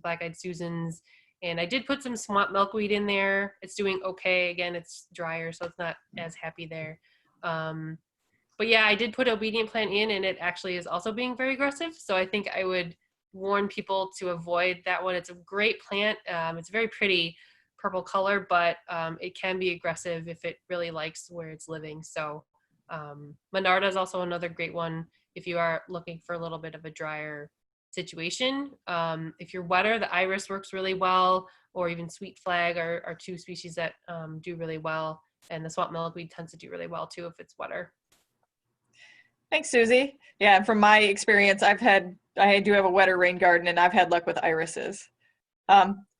black-eyed Susans, and I did put some swamp milkweed in there. It's doing okay. Again, it's drier, so it's not as happy there. But yeah, I did put obedient plant in, and it actually is also being very aggressive. So I think I would warn people to avoid that one. It's a great plant. It's very pretty purple color, but it can be aggressive if it really likes where it's living. So Monarda is also another great one if you are looking for a little bit of a drier situation. If you're wetter, the iris works really well, or even sweet flag are two species that do really well. And the swamp milkweed tends to do really well too if it's wetter. Thanks, Susie. Yeah, and from my experience, I do have a wetter rain garden, and I've had luck with irises.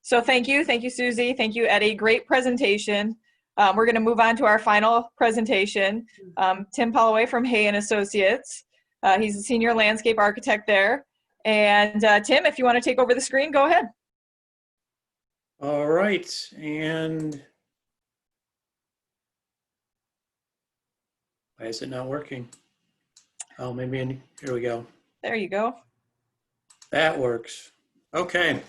So thank you, Susie. Thank you, Eddie. Great presentation. We're going to move on to our final presentation. Tim Holloway from Hay and Associates. He's a senior landscape architect there. And Tim, if you want to take over the screen, go ahead. All right, and why is it not working? Oh, maybe here we go. There you go. That works. Okay,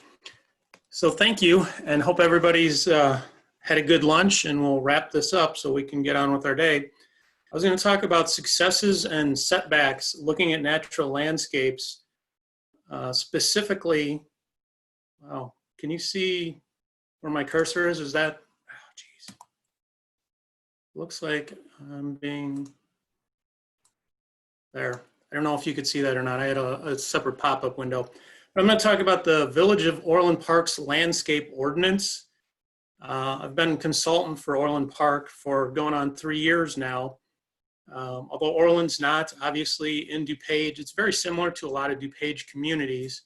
so thank you, and hope everybody's had a good lunch, and we'll wrap this up so we can get on with our day. I was going to talk about successes and setbacks looking at natural landscapes. Specifically, wow, can you see where my cursor is? Is that, oh geez. Looks like I'm being, there. I don't know if you could see that or not. I had a separate pop-up window. But I'm going to talk about the Village of Orland Park's landscape ordinance. I've been consultant for Orland Park for going on 3 years now. Although Orland's not obviously in DuPage, it's very similar to a lot of DuPage communities.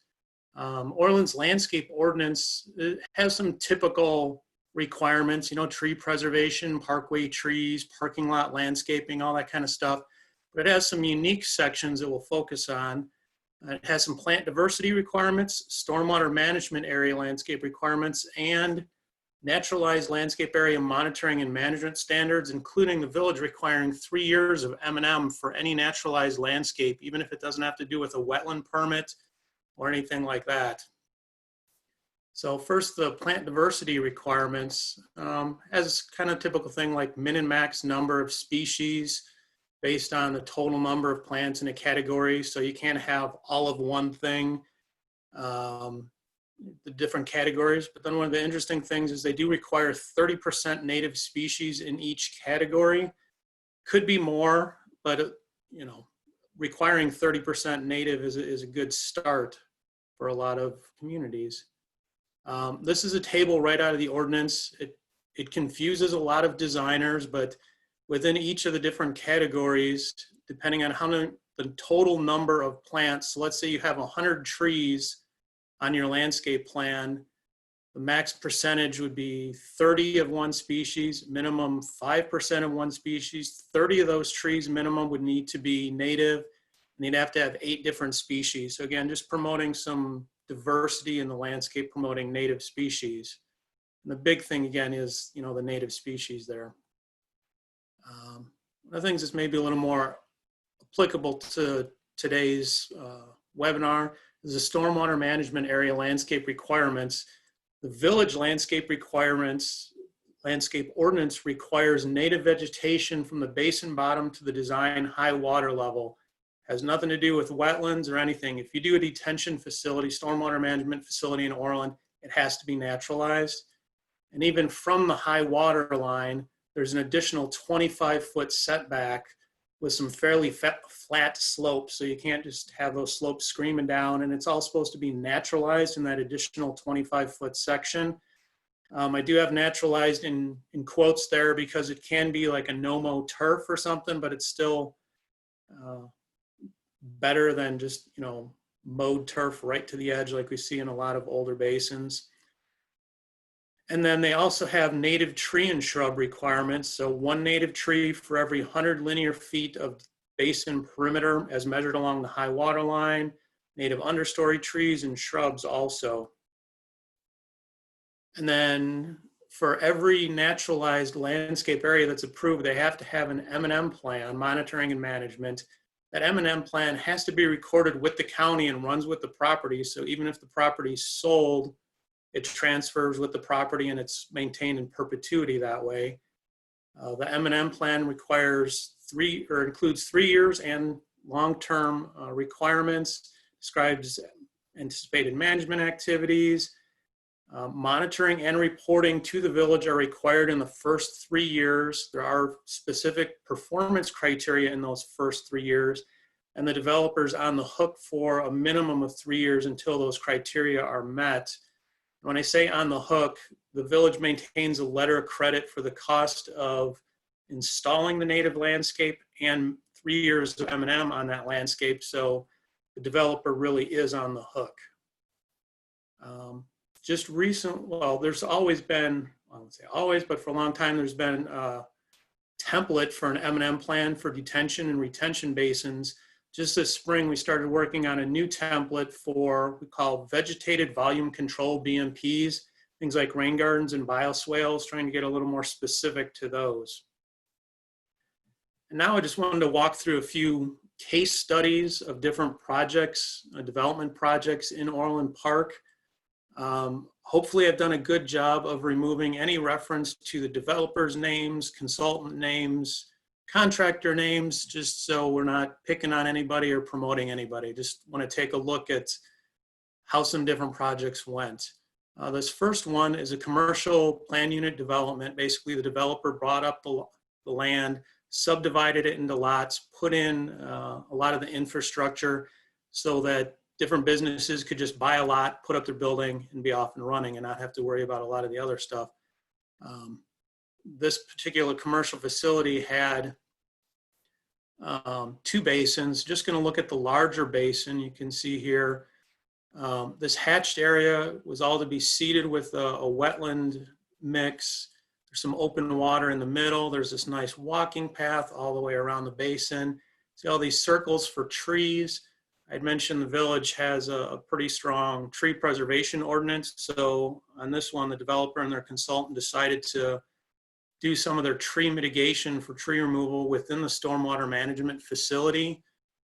Orland's landscape ordinance has some typical requirements, you know, tree preservation, parkway trees, parking lot landscaping, all that kind of stuff. But it has some unique sections that we'll focus on. It has some plant diversity requirements, stormwater management area landscape requirements, and naturalized landscape area monitoring and management standards, including the village requiring 3 years of M&M for any naturalized landscape, even if it doesn't have to do with a wetland permit or anything like that. So first, the plant diversity requirements, as kind of typical thing like min and max number of species based on the total number of plants in a category. So you can't have all of one thing, the different categories. But then one of the interesting things is they do require 30% native species in each category. Could be more, but you know, requiring 30% native is a good start for a lot of communities. This is a table right out of the ordinance. It confuses a lot of designers, but within each of the different categories, depending on how many, the total number of plants, so let's say you have 100 trees on your landscape plan, the max percentage would be 30 of one species, minimum 5% of one species. 30 of those trees minimum would need to be native, and you'd have to have 8 different species. So again, just promoting some diversity in the landscape, promoting native species. And the big thing again is, you know, the native species there. One of the things that's maybe a little more applicable to today's webinar is the stormwater management area landscape requirements. The village landscape requirements, landscape ordinance requires native vegetation from the basin bottom to the design high water level. Has nothing to do with wetlands or anything. If you do a detention facility, stormwater management facility in Orland, it has to be naturalized. And even from the high water line, there's an additional 25-foot setback with some fairly flat slopes. So you can't just have those slopes screaming down, and it's all supposed to be naturalized in that additional 25-foot section. I do have naturalized in quotes there because it can be like a no-mow turf or something, but it's still better than just, you know, mowed turf right to the edge like we see in a lot of older basins. And then they also have native tree and shrub requirements. So 1 native tree for every 100 linear feet of basin perimeter as measured along the high water line, native understory trees and shrubs also. And then for every naturalized landscape area that's approved, they have to have an M&M plan, monitoring and management. That M&M plan has to be recorded with the county and runs with the property. So even if the property is sold, it transfers with the property and it's maintained in perpetuity that way. The M&M plan requires includes 3 years and long-term requirements, describes anticipated management activities. Monitoring and reporting to the village are required in the first 3 years. There are specific performance criteria in those first 3 years. and the developer's on the hook for a minimum of 3 years until those criteria are met. When I say on the hook, the village maintains a letter of credit for the cost of installing the native landscape and 3 years of M&M on that landscape, so the developer really is on the hook. Just recent, well, there's always been, I won't say always, but for a long time, there's been a template for an M&M plan for detention and retention basins. Just this spring, we started working on a new template for, we call vegetated volume control BMPs, things like rain gardens and bioswales, trying to get a little more specific to those. And now I just wanted to walk through a few case studies of different projects, development projects in Orland Park. Hopefully I've done a good job of removing any reference to the developers' names, consultant names, contractor names, just so we're not picking on anybody or promoting anybody. Just want to take a look at how some different projects went. This first one is a commercial plan unit development. Basically, the developer brought up the land, subdivided it into lots, put in a lot of the infrastructure so that different businesses could just buy a lot, put up their building, and be off and running and not have to worry about a lot of the other stuff. This particular commercial facility had 2 basins. Just going to look at the larger basin. You can see here, this hatched area was all to be seeded with a wetland mix. There's some open water in the middle. There's this nice walking path all the way around the basin. See all these circles for trees. I'd mentioned the village has a pretty strong tree preservation ordinance. So on this one, the developer and their consultant decided to do some of their tree mitigation for tree removal within the stormwater management facility.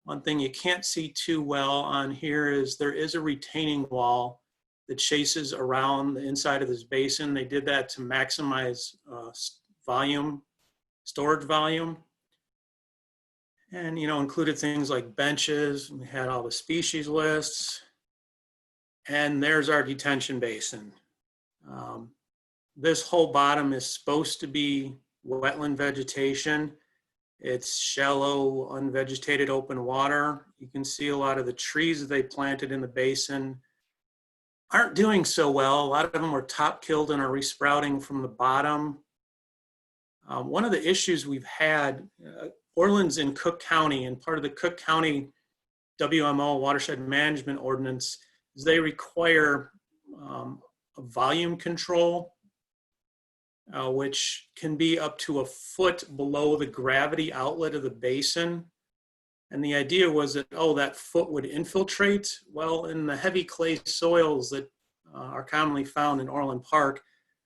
One thing you can't see too well on here is there is a retaining wall that chases around the inside of this basin. They did that to maximize volume, storage volume. And, you know, included things like benches. We had all the species lists. And there's our detention basin. This whole bottom is supposed to be wetland vegetation. It's shallow, unvegetated open water. You can see a lot of the trees that they planted in the basin aren't doing so well. A lot of them were top killed and are resprouting from the bottom. One of the issues we've had, Orland's in Cook County, and part of the Cook County WMO, Watershed Management Ordinance, is they require a volume control, which can be up to a foot below the gravity outlet of the basin. And the idea was that, oh, that foot would infiltrate. Well, in the heavy clay soils that are commonly found in Orland Park,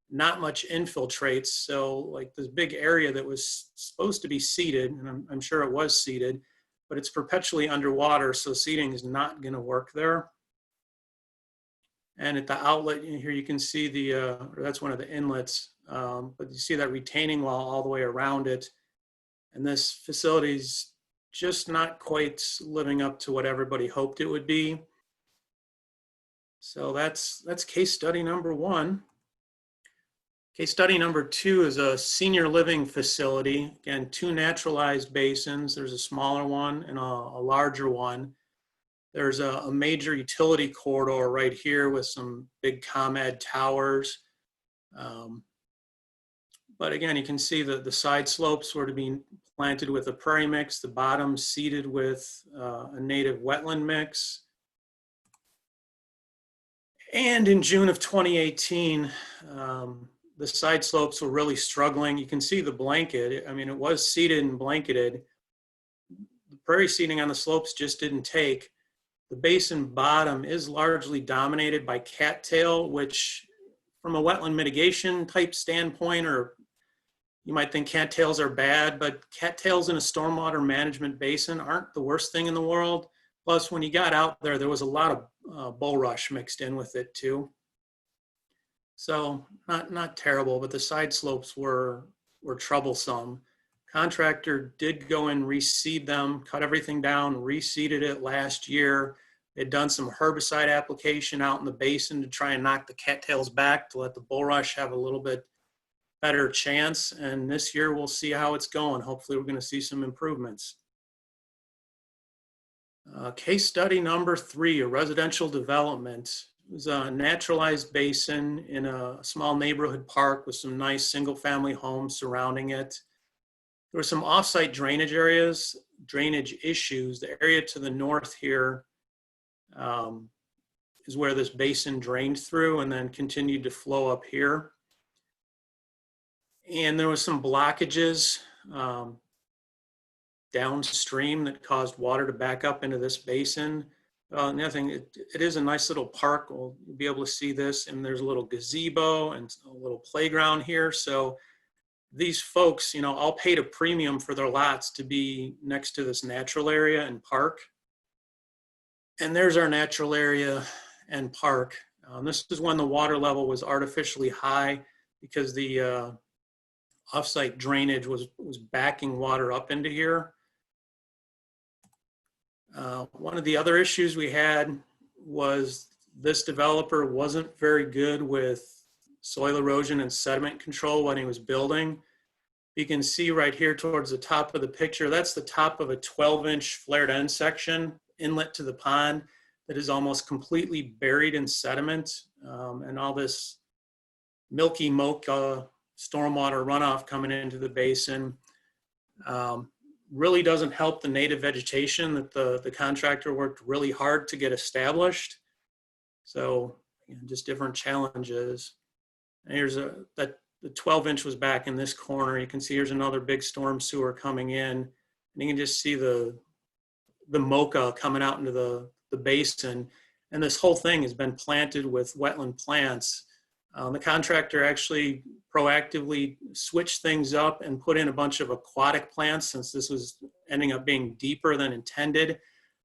not much infiltrates. So like this big area that was supposed to be seeded, and I'm sure it was seeded, but it's perpetually underwater, so seeding is not going to work there. And at the outlet here, you can see or that's one of the inlets, but you see that retaining wall all the way around it. And this facility's just not quite living up to what everybody hoped it would be. So that's case study number 1. Case study number 2 is a senior living facility. Again, 2 naturalized basins. There's a smaller one and a larger one. There's a major utility corridor right here with some big ComEd towers. But again, you can see that the side slopes were to be planted with a prairie mix, the bottom seeded with a native wetland mix. And in June of 2018, the side slopes were really struggling. You can see the blanket. I mean, it was seeded and blanketed. The prairie seeding on the slopes just didn't take. The basin bottom is largely dominated by cattail, which from a wetland mitigation type standpoint, or you might think cattails are bad, but cattails in a stormwater management basin aren't the worst thing in the world. Plus, when you got out there, there was a lot of bulrush mixed in with it too. So not terrible, but the side slopes were troublesome. Contractor did go and reseed them, cut everything down, reseeded it last year. They'd done some herbicide application out in the basin to try and knock the cattails back to let the bulrush have a little bit better chance. And this year we'll see how it's going. Hopefully we're going to see some improvements. Case study number 3, a residential development. It was a naturalized basin in a small neighborhood park with some nice single-family homes surrounding it. There were some off-site drainage issues. The area to the north here is where this basin drained through and then continued to flow up here. And there was some blockages downstream that caused water to back up into this basin. And the other thing, it is a nice little park. We'll be able to see this, and there's a little gazebo and a little playground here. So these folks, you know, all paid a premium for their lots to be next to this natural area and park. And there's our natural area and park. This is when the water level was artificially high because the offsite drainage was backing water up into here. One of the other issues we had was this developer wasn't very good with soil erosion and sediment control when he was building. You can see right here towards the top of the picture, that's the top of a 12-inch flared end section inlet to the pond that is almost completely buried in sediment, and all this milky mocha stormwater runoff coming into the basin really doesn't help the native vegetation that the contractor worked really hard to get established. So, you know, just different challenges. And here's the 12-inch was back in this corner. You can see here's another big storm sewer coming in, and you can just see the mocha coming out into the basin. And this whole thing has been planted with wetland plants. The contractor actually proactively switched things up and put in a bunch of aquatic plants since this was ending up being deeper than intended.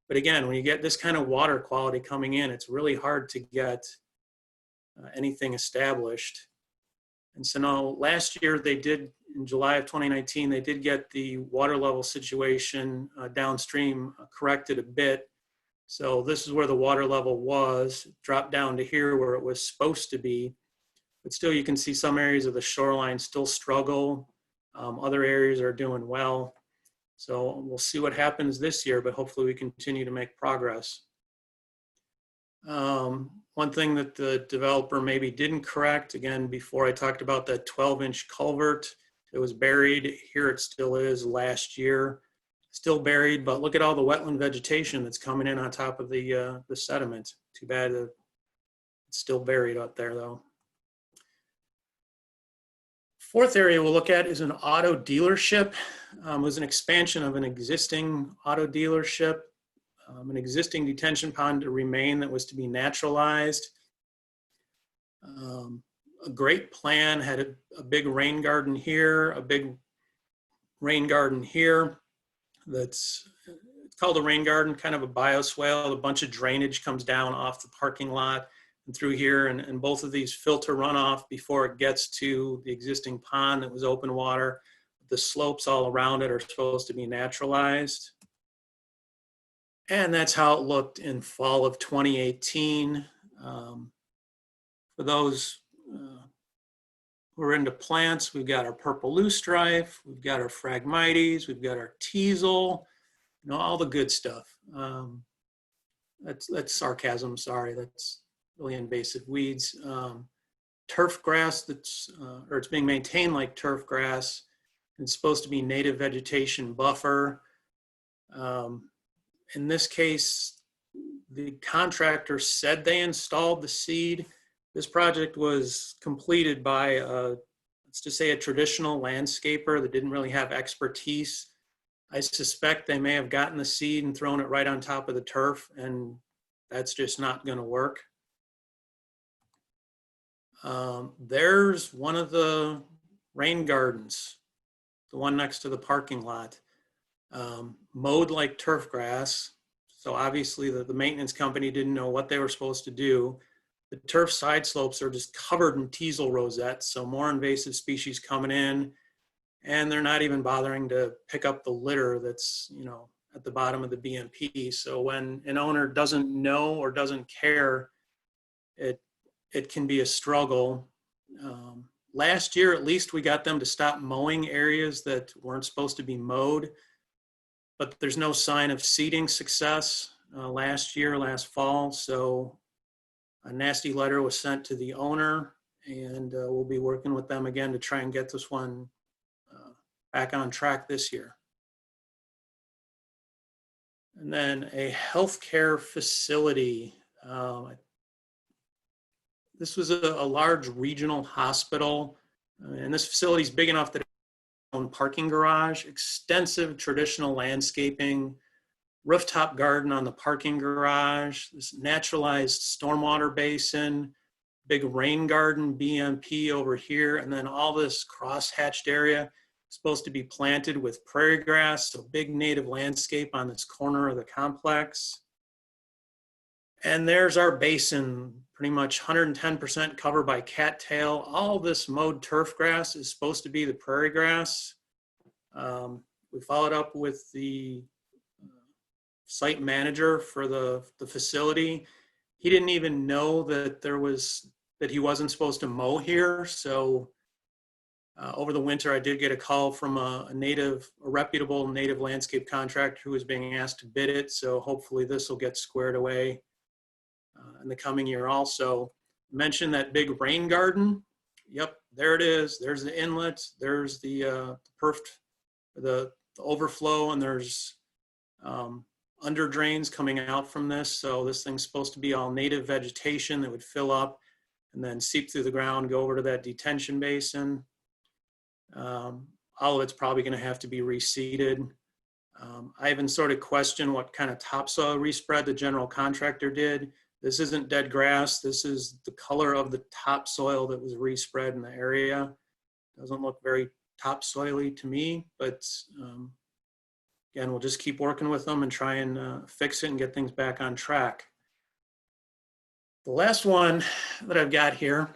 But again, when you get this kind of water quality coming in, it's really hard to get anything established. And so now last year they did, in July of 2019, they did get the water level situation downstream corrected a bit. So this is where the water level was, dropped down to here where it was supposed to be. But still, you can see some areas of the shoreline still struggle. Other areas are doing well. So we'll see what happens this year, but hopefully we continue to make progress. One thing that the developer maybe didn't correct, again, before I talked about that 12-inch culvert that was buried, here it still is last year. Still buried, but look at all the wetland vegetation that's coming in on top of the sediment. Too bad that it's still buried up there though. Fourth area we'll look at is an auto dealership. It was an expansion of an existing auto dealership, an existing detention pond to remain that was to be naturalized. A great plan, had a big rain garden here, a big rain garden here. It's called a rain garden, kind of a bioswale. A bunch of drainage comes down off the parking lot and through here, and both of these filter runoff before it gets to the existing pond that was open water. The slopes all around it are supposed to be naturalized. And that's how it looked in fall of 2018. For those who are into plants, we've got our purple loosestrife, we've got our Phragmites, we've got our teasel, you know, all the good stuff. That's sarcasm, sorry, that's really invasive weeds. Turf grass that's, or it's being maintained like turf grass. It's supposed to be native vegetation buffer. In this case, the contractor said they installed the seed. This project was completed by, let's just say, a traditional landscaper that didn't really have expertise. I suspect they may have gotten the seed and thrown it right on top of the turf, and that's just not going to work. There's one of the rain gardens, the one next to the parking lot, mowed like turf grass. So obviously the maintenance company didn't know what they were supposed to do. The turf side slopes are just covered in teasel rosettes, so more invasive species coming in, and they're not even bothering to pick up the litter that's, you know, at the bottom of the BMP. So when an owner doesn't know or doesn't care, it can be a struggle. Last year, at least, we got them to stop mowing areas that weren't supposed to be mowed, but there's no sign of seeding success. last fall. So a nasty letter was sent to the owner, and we'll be working with them again to try and get this one back on track this year. And then a healthcare facility. This was a large regional hospital, and this facility is big enough that it has its own parking garage, extensive traditional landscaping, rooftop garden on the parking garage, this naturalized stormwater basin, big rain garden, BMP over here, and then all this cross-hatched area supposed to be planted with prairie grass, so big native landscape on this corner of the complex. And there's our basin, pretty much 110% covered by cattail. All this mowed turf grass is supposed to be the prairie grass. We followed up with the site manager for the facility. He didn't even know that he wasn't supposed to mow here. So over the winter, I did get a call from a reputable native landscape contractor who was being asked to bid it. So hopefully this will get squared away in the coming year also. Mentioned that big rain garden. Yep, there it is. There's the inlet. There's the overflow, and there's under drains coming out from this. So this thing's supposed to be all native vegetation that would fill up and then seep through the ground, go over to that detention basin. All of it's probably going to have to be reseeded. I even sort of questioned what kind of topsoil respread the general contractor did. This isn't dead grass. This is the color of the topsoil that was respread in the area. Doesn't look very topsoily to me, but again, we'll just keep working with them and try and fix it and get things back on track. The last one that I've got here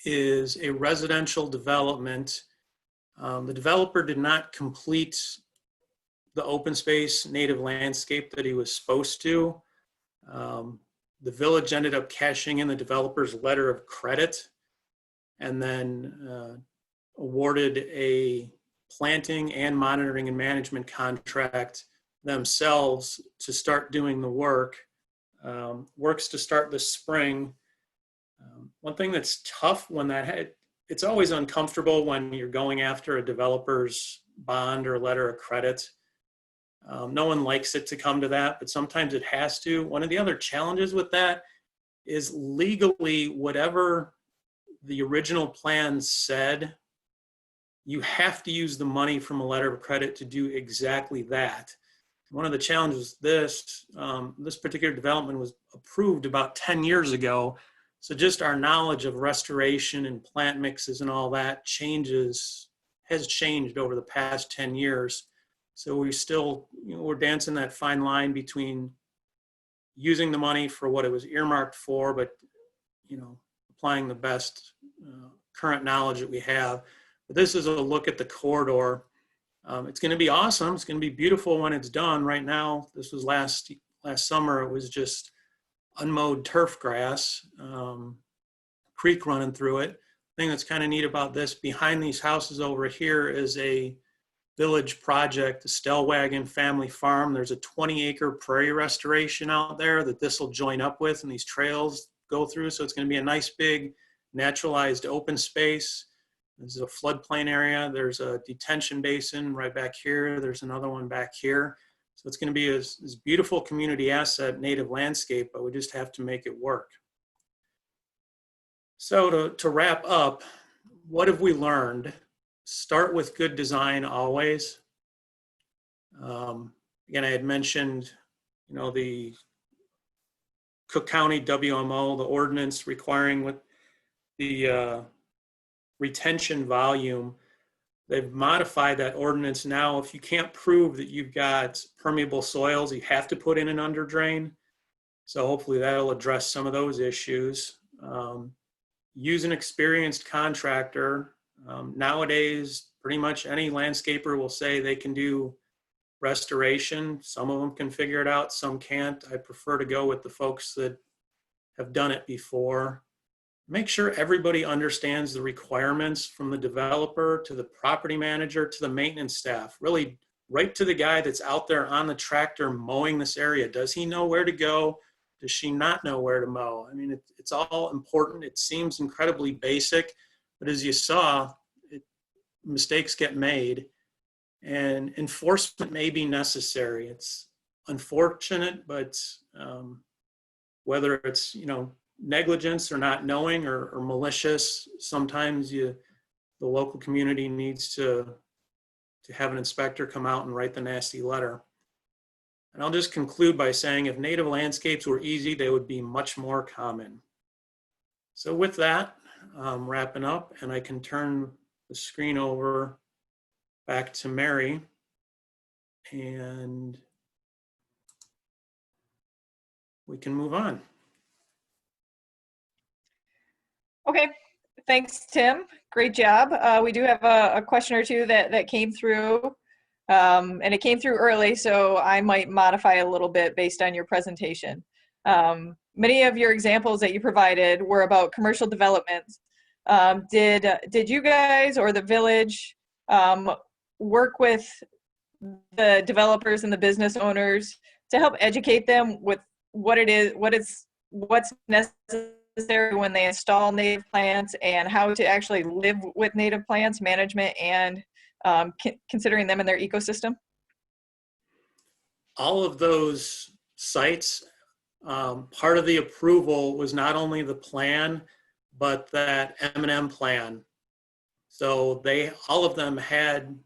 is a residential development. The developer did not complete the open space native landscape that he was supposed to. The village ended up cashing in the developer's letter of credit and then awarded a planting and monitoring and management contract themselves to start doing the work. Works to start this spring. One thing that's tough when it's always uncomfortable when you're going after a developer's bond or letter of credit. No one likes it to come to that, but sometimes it has to. One of the other challenges with that is legally, whatever the original plan said, you have to use the money from a letter of credit to do exactly that. One of the challenges, this particular development was approved about 10 years ago. So just our knowledge of restoration and plant mixes and all that has changed over the past 10 years. So we still, we're dancing that fine line between using the money for what it was earmarked for, but, applying the best current knowledge that we have. But this is a look at the corridor. It's going to be awesome. It's going to be beautiful when it's done. Right now, this was last summer, it was just unmowed turf grass, creek running through it. The thing that's kind of neat about this, behind these houses over here is a village project, the Stellwagen Family Farm. There's a 20-acre prairie restoration out there that this will join up with, and these trails go through. So it's going to be a nice big naturalized open space. This is a floodplain area. There's a detention basin right back here. There's another one back here. So it's going to be this beautiful community asset, native landscape, but we just have to make it work. So to wrap up, what have we learned? Start with good design always. Again, I had mentioned, the Cook County WMO, the ordinance requiring with the retention volume. They've modified that ordinance now. If you can't prove that you've got permeable soils, you have to put in an under drain. So hopefully that'll address some of those issues. Use an experienced contractor. Nowadays, pretty much any landscaper will say they can do restoration. Some of them can figure it out, some can't. I prefer to go with the folks that have done it before. Make sure everybody understands the requirements from the developer to the property manager to the maintenance staff. Really right to the guy that's out there on the tractor mowing this area. Does he know where to go? Does she not know where to mow? I mean, it's all important. It seems incredibly basic, but as you saw, mistakes get made, and enforcement may be necessary. It's unfortunate, but whether it's, you know, negligence or not knowing or malicious, sometimes the local community needs to have an inspector come out and write the nasty letter. And I'll just conclude by saying if native landscapes were easy, they would be much more common. So with that, I'm wrapping up, and I can turn the screen over back to Mary, and we can move on. Okay, thanks, Tim. Great job. We do have a question or two that came through, and it came through early, so I might modify a little bit based on your presentation. Many of your examples that you provided were about commercial developments. Did you guys or the village work with the developers and the business owners to help educate them with what it is, what's necessary when they install native plants, and how to actually live with native plants, management, and considering them in their ecosystem? All of those sites, part of the approval was not only the plan, but that M&M plan. So all of them had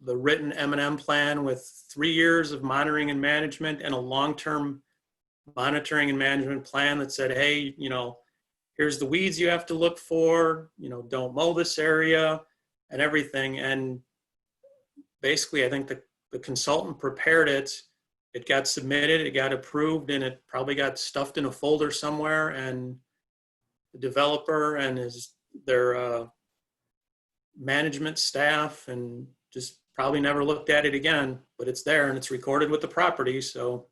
the written M&M plan with 3 years of monitoring and management, and a long-term monitoring and management plan that said, hey, you know, here's the weeds you have to look for, you know, don't mow this area and everything. And basically, I think the consultant prepared it. It got submitted, it got approved, and it probably got stuffed in a folder somewhere, and the developer and their management staff and just probably never looked at it again, but it's there and it's recorded with the property. So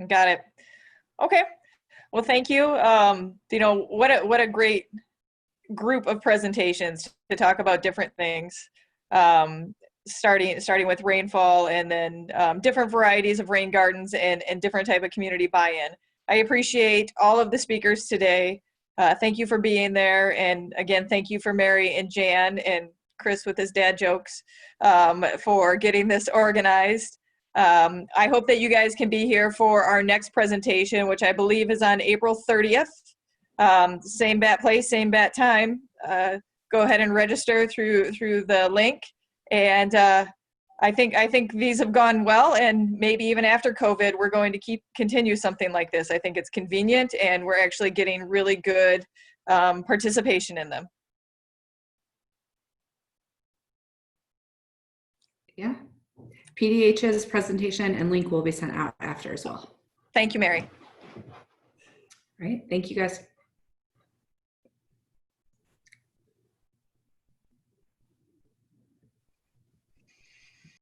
got it. Okay, well, thank you. You know, what a great group of presentations to talk about different things, starting with rainfall, and then different varieties of rain gardens and different type of community buy-in. I appreciate all of the speakers today. Thank you for being there, and again, thank you for Mary and Jan and Chris with his dad jokes for getting this organized. I hope that you guys can be here for our next presentation, which I believe is on April 30th. Same bat place, same bat time. Go ahead and register through the link. And I think these have gone well, and maybe even after COVID, we're going to continue something like this. I think it's convenient, and we're actually getting really good participation in them. Yeah. PDH's presentation and link will be sent out after as well. Thank you, Mary. All right. Thank you, guys.